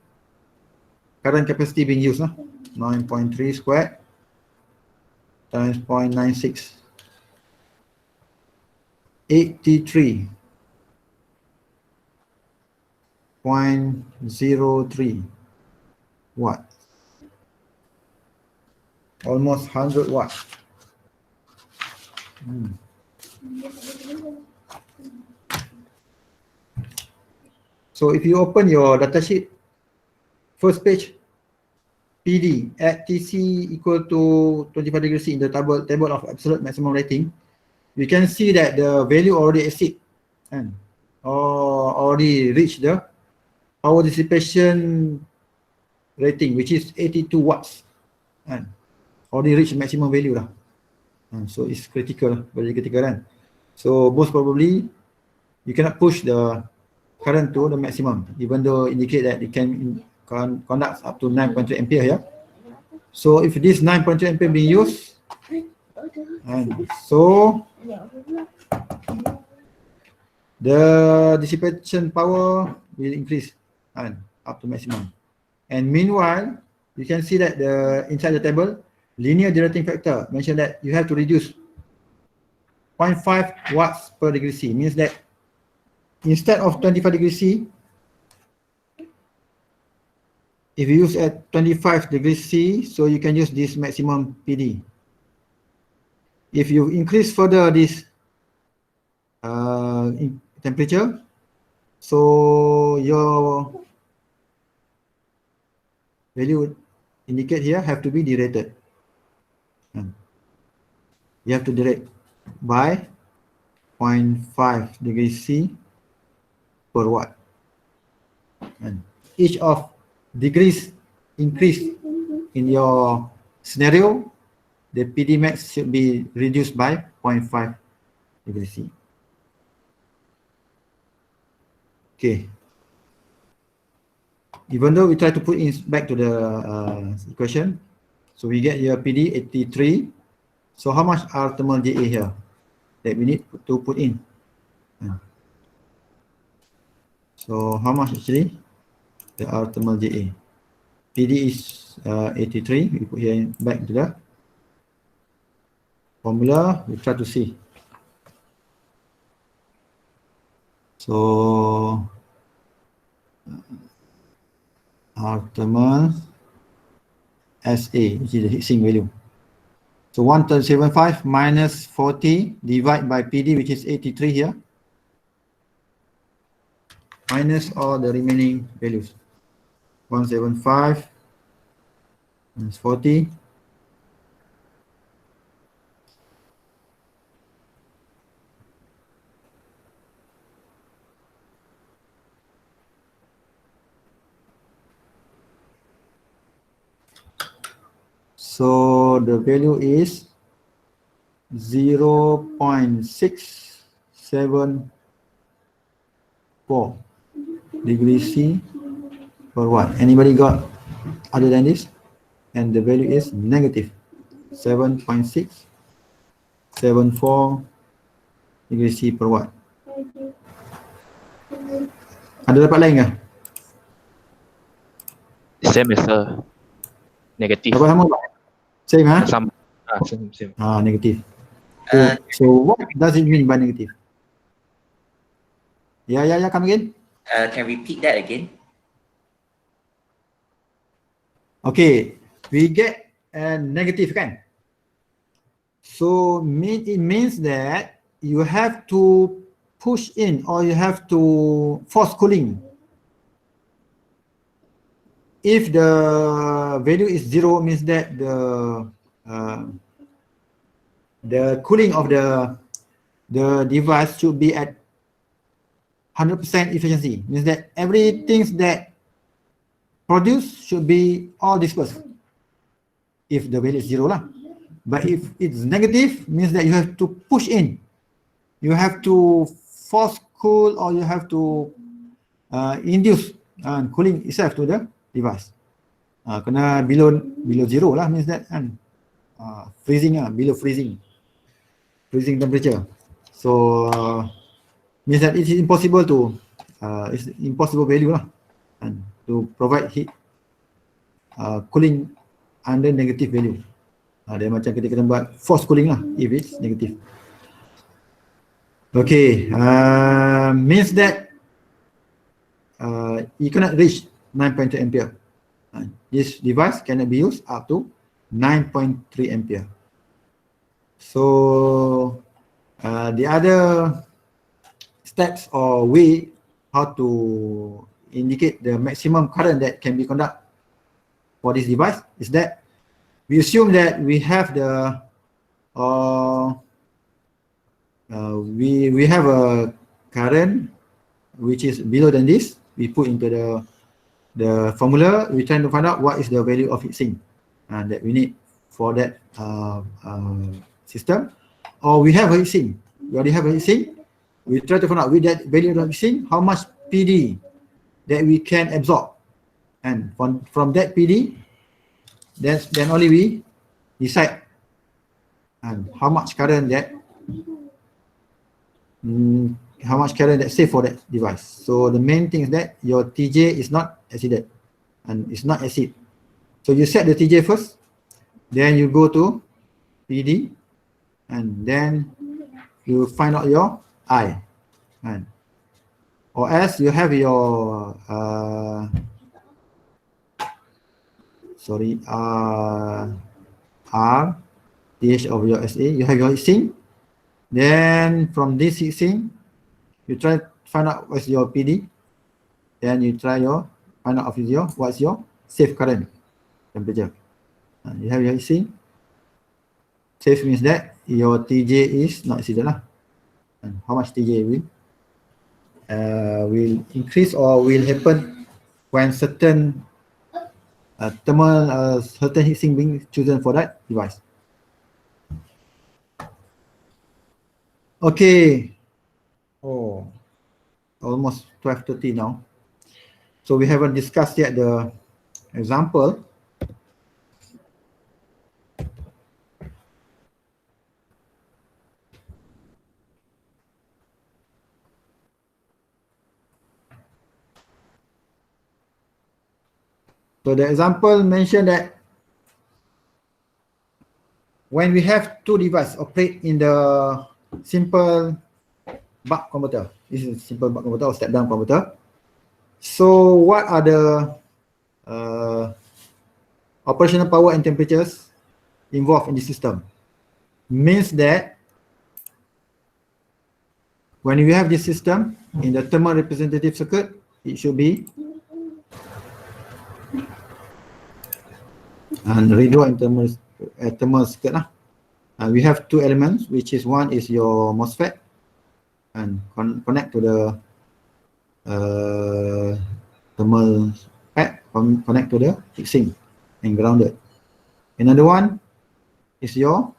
current capacity being used. 9.3 squared times 0.96. 83.03 watt. Almost 100 watt. So if you open your datasheet, first page, PD at TC equal to 25 degrees C in the table of absolute maximum rating, we can see that the value already exceed and already reached the power dissipation rating, which is 82 watts, and already reached maximum value lah. And so it's critical, very critical, kan? So most probably you cannot push the current to the maximum, even though indicate that it can conduct up to 9.3 ampere here. So if this 9.3 ampere being used, and so the dissipation power will increase and up to maximum. And meanwhile, you can see that the inside the table, linear derating factor mentioned that you have to reduce 0.5 watts per degree C. Means that instead of 25 degrees C, if you use at 25 degrees C, so you can use this maximum PD. If you increase further this temperature, so your value indicate here have to be derated. You have to derate by 0.5 degrees C per watt. And each of degrees increase in your scenario, the PD max should be reduced by 0.5 degrees C. Okay. Even though we try to put in back to the equation, so we get here PD 83. So how much are thermal JA here that we need to put in? So how much actually the R thermal JA? PD is 83. We put here back to the formula. We try to see. So R thermal SA, which is the heat sink value. So 1.75 minus 40 divided by PD, which is 83 here, minus all the remaining values. 175 minus 40. So the value is 0.674 degrees C per watt. Anybody got other than this? And the value is negative 7.674 degrees C per watt. Ada dapat lain ke? Same as negative. Dapat sama tak? Same ha? Some same. Negative. Uh, So what does it mean by negative? Yeah, come again. can repeat that again? Okay, we get a negative kan? So it means that you have to push in or you have to force cooling. If the value is 0, means that the cooling of the device should be at 100% efficiency. Means that everything that produced should be all dispersed. If the value is 0 lah. But if it's negative, means that you have to push in. You have to force cool or you have to induce cooling itself to the device. Kena below 0 lah, means that freezing below freezing temperature. So means that it is impossible to it's impossible value lah, and to provide heat cooling under negative value. Dia macam kita kena buat force cooling lah if it's negative. Okay, means that you cannot reach 9.3 ampere. This device cannot be used up to 9.3 ampere. So the other steps or way how to indicate the maximum current that can be conducted for this device is that we assume that we have the we have a current which is below than this. We put into the formula. We try to find out what is the value of heat sink that we need for that system. Or we have a heat sink. We already have a heat sink. We try to find out with that value of heat sink how much PD that we can absorb, and from that PD, then only we decide and how much current that safe for that device. So the main thing is that your TJ is not exceeded and it's not exceed. So you set the TJ first, then you go to PD, and then you find out your I, and or else you have your R TH of your SA. You have your heat sink. Then from this heat sink, you try to find out what's your PD. Then you try find out what's your safe current temperature. You have your heat sink. Safe means that your TJ is not exceeded lah. And how much TJ will increase or will happen when certain thermal certain heat sink being chosen for that device. Okay. Oh, almost 12:30 now. So we haven't discussed yet the example. So the example mentioned that when we have two devices operate in the simple buck converter, this is simple buck converter or step down converter. So what are the operational power and temperatures involved in the system? Means that when we have this system in the thermal representative circuit, it should be and redraw in thermal circuit lah. We have two elements, which is one is your MOSFET and connect to the thermal pad, connect to the heatsink and grounded. Another one is your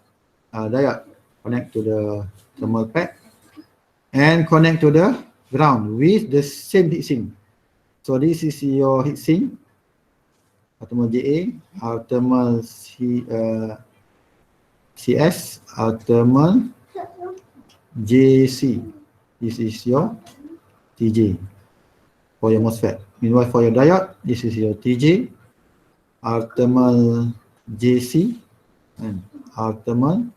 diode, connect to the thermal pad and connect to the ground with the same heatsink. So this is your heatsink, thermal JA, our thermal CS, our thermal JC. This is your TJ for your MOSFET. Meanwhile, for your diode, this is your TJ, our thermal JC, and our thermal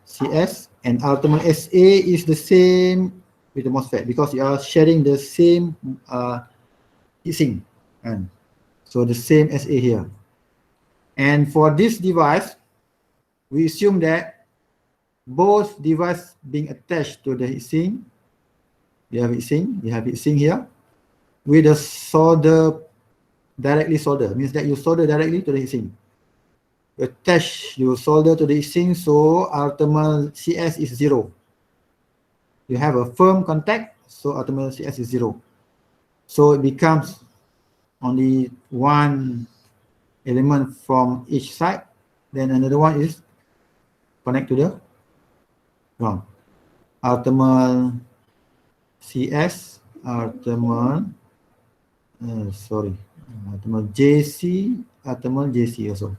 CS, and our thermal SA is the same with the MOSFET because you are sharing the same heatsink, and so the same SA here. And for this device, we assume that both devices being attached to the heatsink, you have heatsink here with a solder, directly solder, means that you solder directly to the heatsink. You attach your solder to the heatsink, so our thermal CS is 0. You have a firm contact, so our thermal CS is 0. So it becomes only one element from each side, then another one is connect to the ground. Our thermal CS, our thermal thermal JC, our thermal JC also.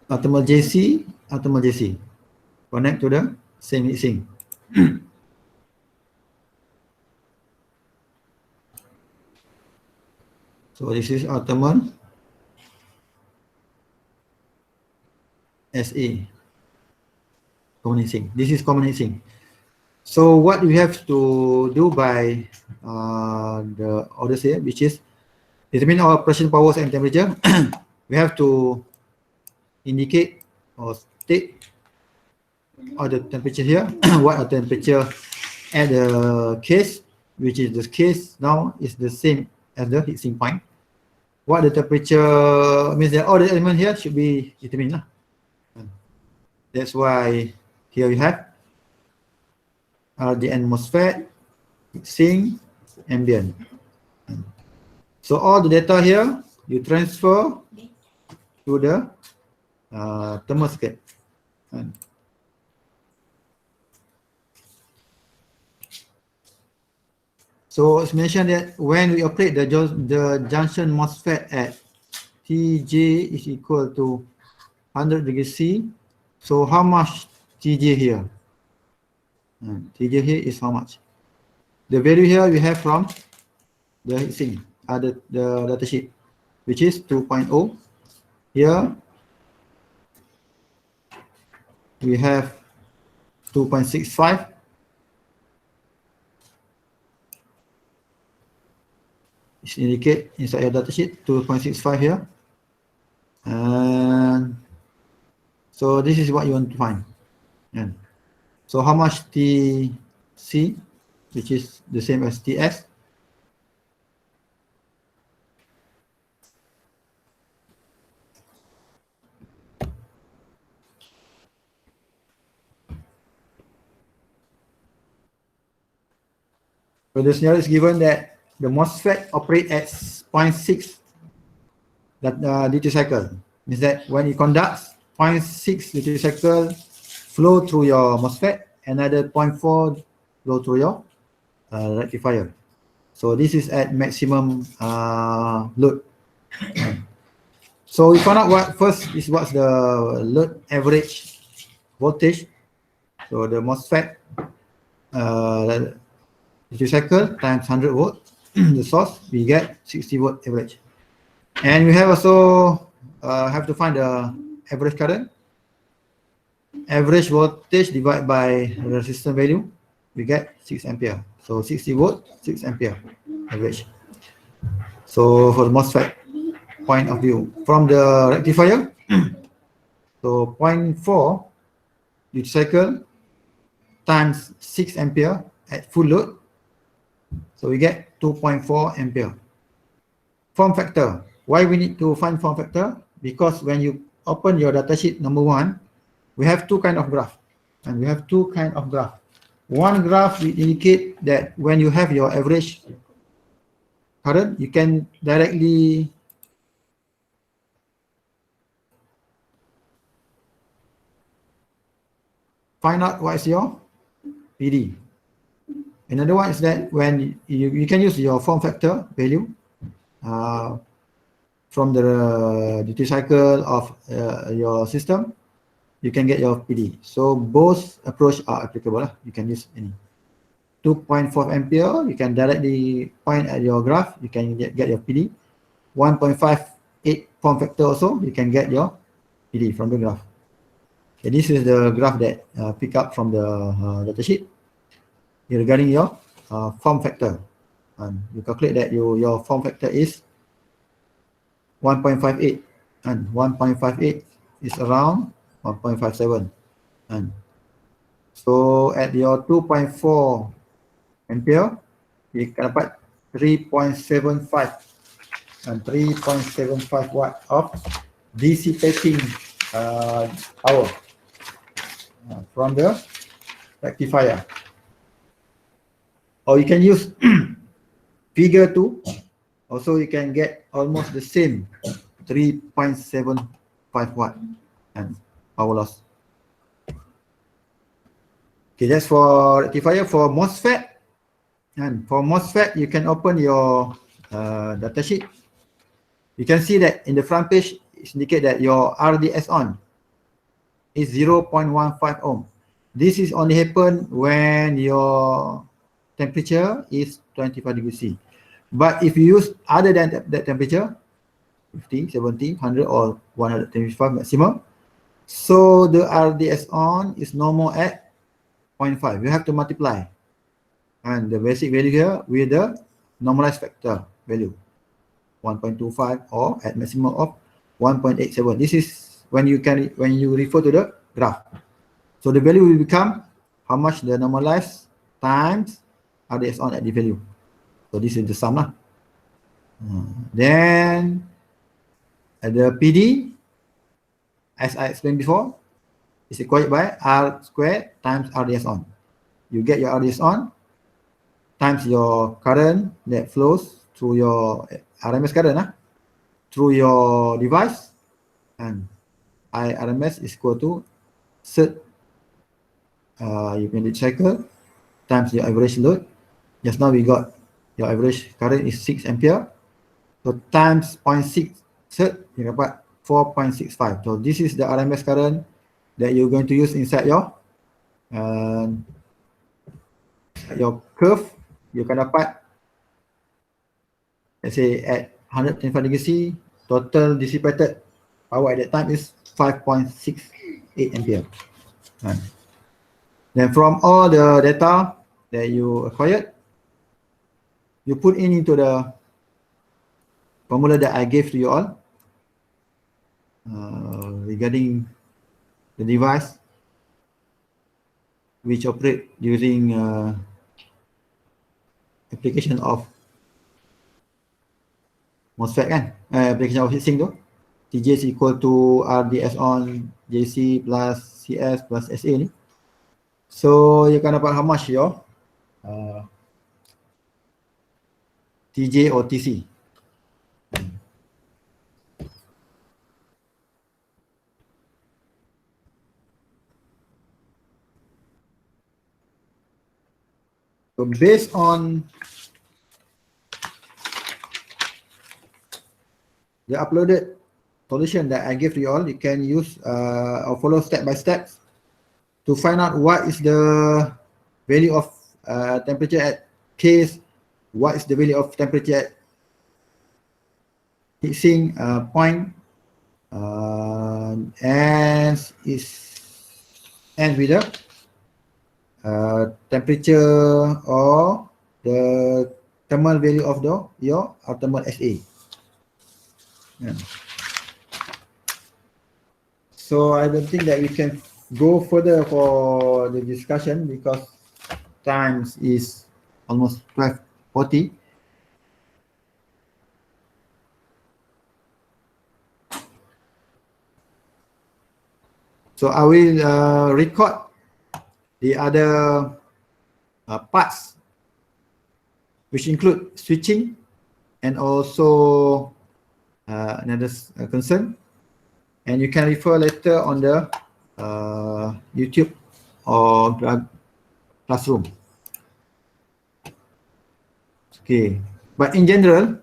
Thermal JC, thermal JC, connect to the same heatsink. So this is our thermal SA, common heatsink. This is common heatsink. So what we have to do by the orders here, which is determine our operation powers and temperature, we have to indicate or state all the temperature here. What are temperature at the case, which is the case now is the same as the heatsink point. What the temperature means that all the elements here should be determined. That's why here we have RDN MOSFET, heatsink, ambient. So all the data here you transfer to the thermal circuit. So it's mentioned that when we operate the junction MOSFET at TJ is equal to 100 degrees C. So how much TJ here? TJ here is how much? The value here we have from the heatsink, the data sheet, which is 2.0. Here we have 2.65. It's indicate inside your data sheet 2.65 here, and so this is what you want to find. And so how much TC, which is the same as TS, so the scenario is given that the MOSFET operate at 0.6 duty cycle. Means that when it conducts 0.6 duty cycle flow through your MOSFET, another 0.4 flow through your rectifier. So this is at maximum load. So we found out what's the load average voltage. So the MOSFET duty cycle times 100 volt, the source, we get 60 volt average. And we have also have to find the average current. Average voltage divided by resistance value, we get 6 ampere. So 60 volt, 6 ampere average. So for the MOSFET point of view, from the rectifier, so 0.4 duty cycle times 6 ampere at full load, so we get 2.4 ampere. Form factor, why we need to find form factor? Because when you open your datasheet number 1, we have two kind of graph, and we have two kind of graph. One graph will indicate that when you have your average current, you can directly find out what is your PD. Another one is that when you can use your form factor value from the duty cycle of your system, you can get your PD. So both approach are applicable. You can use any. 2.4 ampere, you can directly point at your graph, you can get your PD. 1.58 form factor also, you can get your PD from the graph. Okay, this is the graph that pick up from the datasheet regarding your form factor. And you calculate that your form factor is 1.58, and 1.58 is around 1.57. And so at your 2.4 ampere, you can dapat 3.75 and 3.75 watt of dissipating power from the rectifier. Or you can use figure 2. Also, you can get almost the same 3.75 watt and power loss. Okay, that's for rectifier. For MOSFET, and for MOSFET, you can open your datasheet. You can see that in the front page, it indicates that your RDS on is 0.15 ohm. This is only happen when your temperature is 25 degrees C. But if you use other than that temperature, 50, 70, 100 or 125 maximum, so the RDS on is normal at 0.5. You have to multiply and the basic value here with the normalized factor value 1.25 or at maximum of 1.87. This is when you refer to the graph. So the value will become how much the normalized times RDS on at the value. So this is the sum lah. Then the PD, as I explained before, is equated by R squared times RDS on. You get your RDS on times your current that flows through your RMS current through your device, and IRMS is equal to cert unit cycle times your average load. Just now we got your average current is 6 ampere. So times 0.6 cert, you dapat 4.65. So this is the RMS current that you're going to use inside your curve. You can dapat, let's say at 125 degrees C, total dissipated power at that time is 5.68 ampere. Then from all the data that you acquired, you put into the formula that I gave to you all regarding the device which operate during application of MOSFET kan, application of heatsink tu, TJ is equal to RDS on JC plus CS plus SA ni. So you can dapat how much your TJ or TC. So based on the uploaded solution that I gave to you all, you can use or follow step by step to find out what is the value of temperature at case, what is the value of temperature at heat sink point, and with the temperature or the thermal value of your thermal SA. Yeah. So I don't think that we can go further for the discussion because time is almost 12:40. So I will record the other parts, which include switching and also another concern. And you can refer later on the YouTube or classroom. Okay, but in general,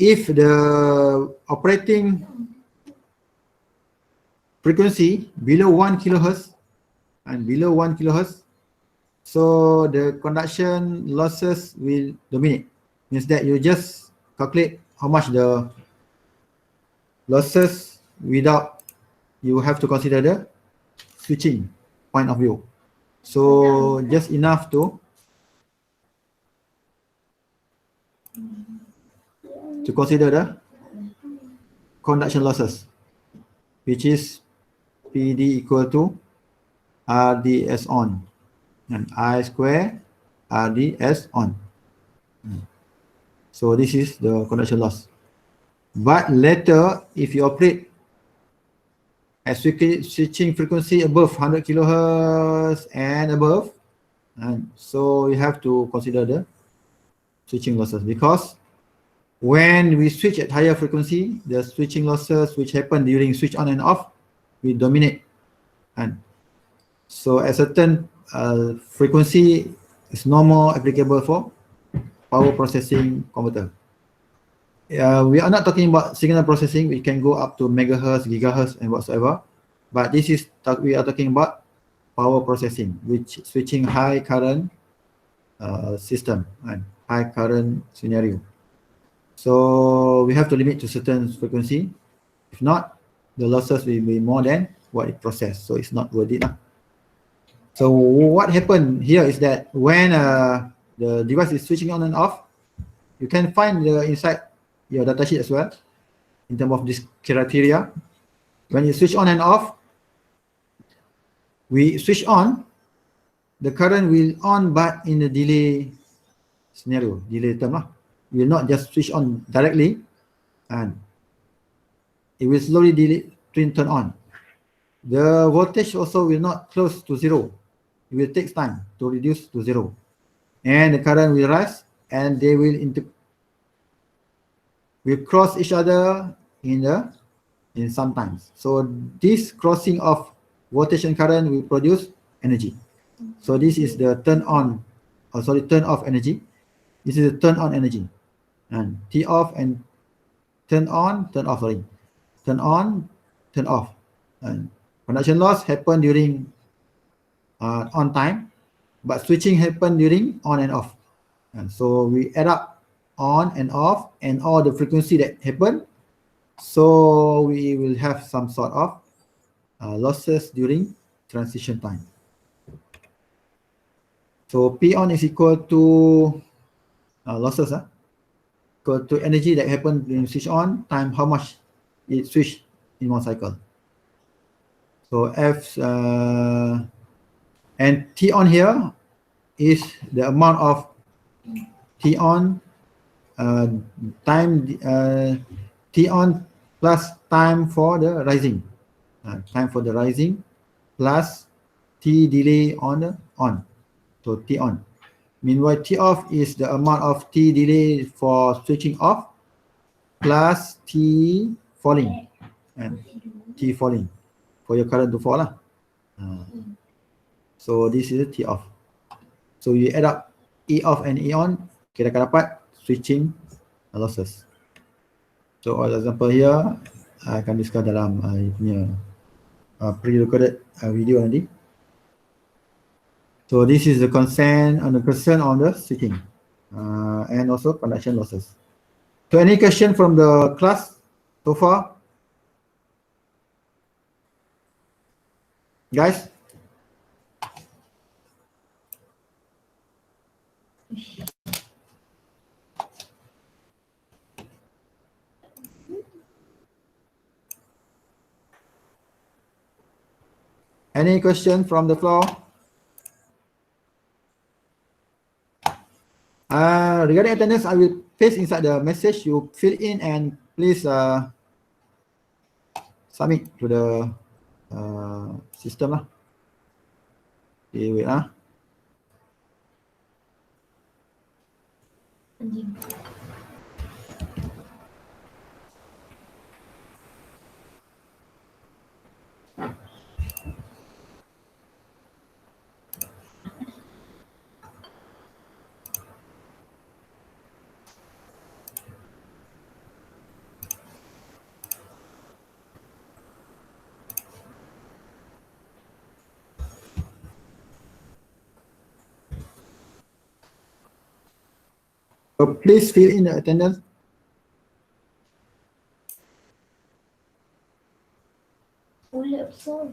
if the operating frequency below 1 kilohertz and below 1 kilohertz, so the conduction losses will dominate. Means that you just calculate how much the losses without you have to consider the switching point of view. So just enough to consider the conduction losses, which is PD equal to RDS on and I square RDS on. So this is the conduction loss. But later, if you operate at switching frequency above 100 kilohertz and above, and so you have to consider the switching losses, because when we switch at higher frequency, the switching losses which happen during switch on and off will dominate. And so a certain frequency is no more applicable for power processing converter. We are not talking about signal processing. We can go up to megahertz, gigahertz, and whatsoever. But this is we are talking about power processing, which switching high current system and high current scenario. So we have to limit to certain frequency. If not, the losses will be more than what it processed. So it's not worth it. So what happened here is that when the device is switching on and off, you can find the inside your datasheet as well in terms of this criteria. When you switch on and off, we switch on, the current will on but in the delay scenario, delay term. Will not just switch on directly, and it will slowly turn on. The voltage also will not close to zero. It will take time to reduce to zero, and the current will rise, and they will cross each other in some times. So this crossing of voltage and current will produce energy. So this is the turn off energy. This is the turn on energy. And T off and turn on, turn off, sorry. Turn on, turn off. And conduction loss happen during on time, but switching happen during on and off. And so we add up on and off and all the frequency that happen. So we will have some sort of losses during transition time. So P on is equal to losses, equal to energy that happened during switch on time how much it switched in one cycle. So F and T on here is the amount of T on time T on plus time for the rising, time for the rising plus T delay on the on. So T on. Meanwhile, T off is the amount of T delay for switching off plus T falling, and T falling for your current to fall. So this is T off. So you add up E off and E on, kita akan dapat switching losses. So for example here, I akan discuss dalam punya pre-recorded video nanti. So this is the concern on the seating and also conduction losses. So any question from the class so far? Guys? Any question from the floor? Regarding attendance, I will paste inside the message. You fill in and please submit to the system lah. Okay, wait ah. So please fill in the attendance. Boleh absorb.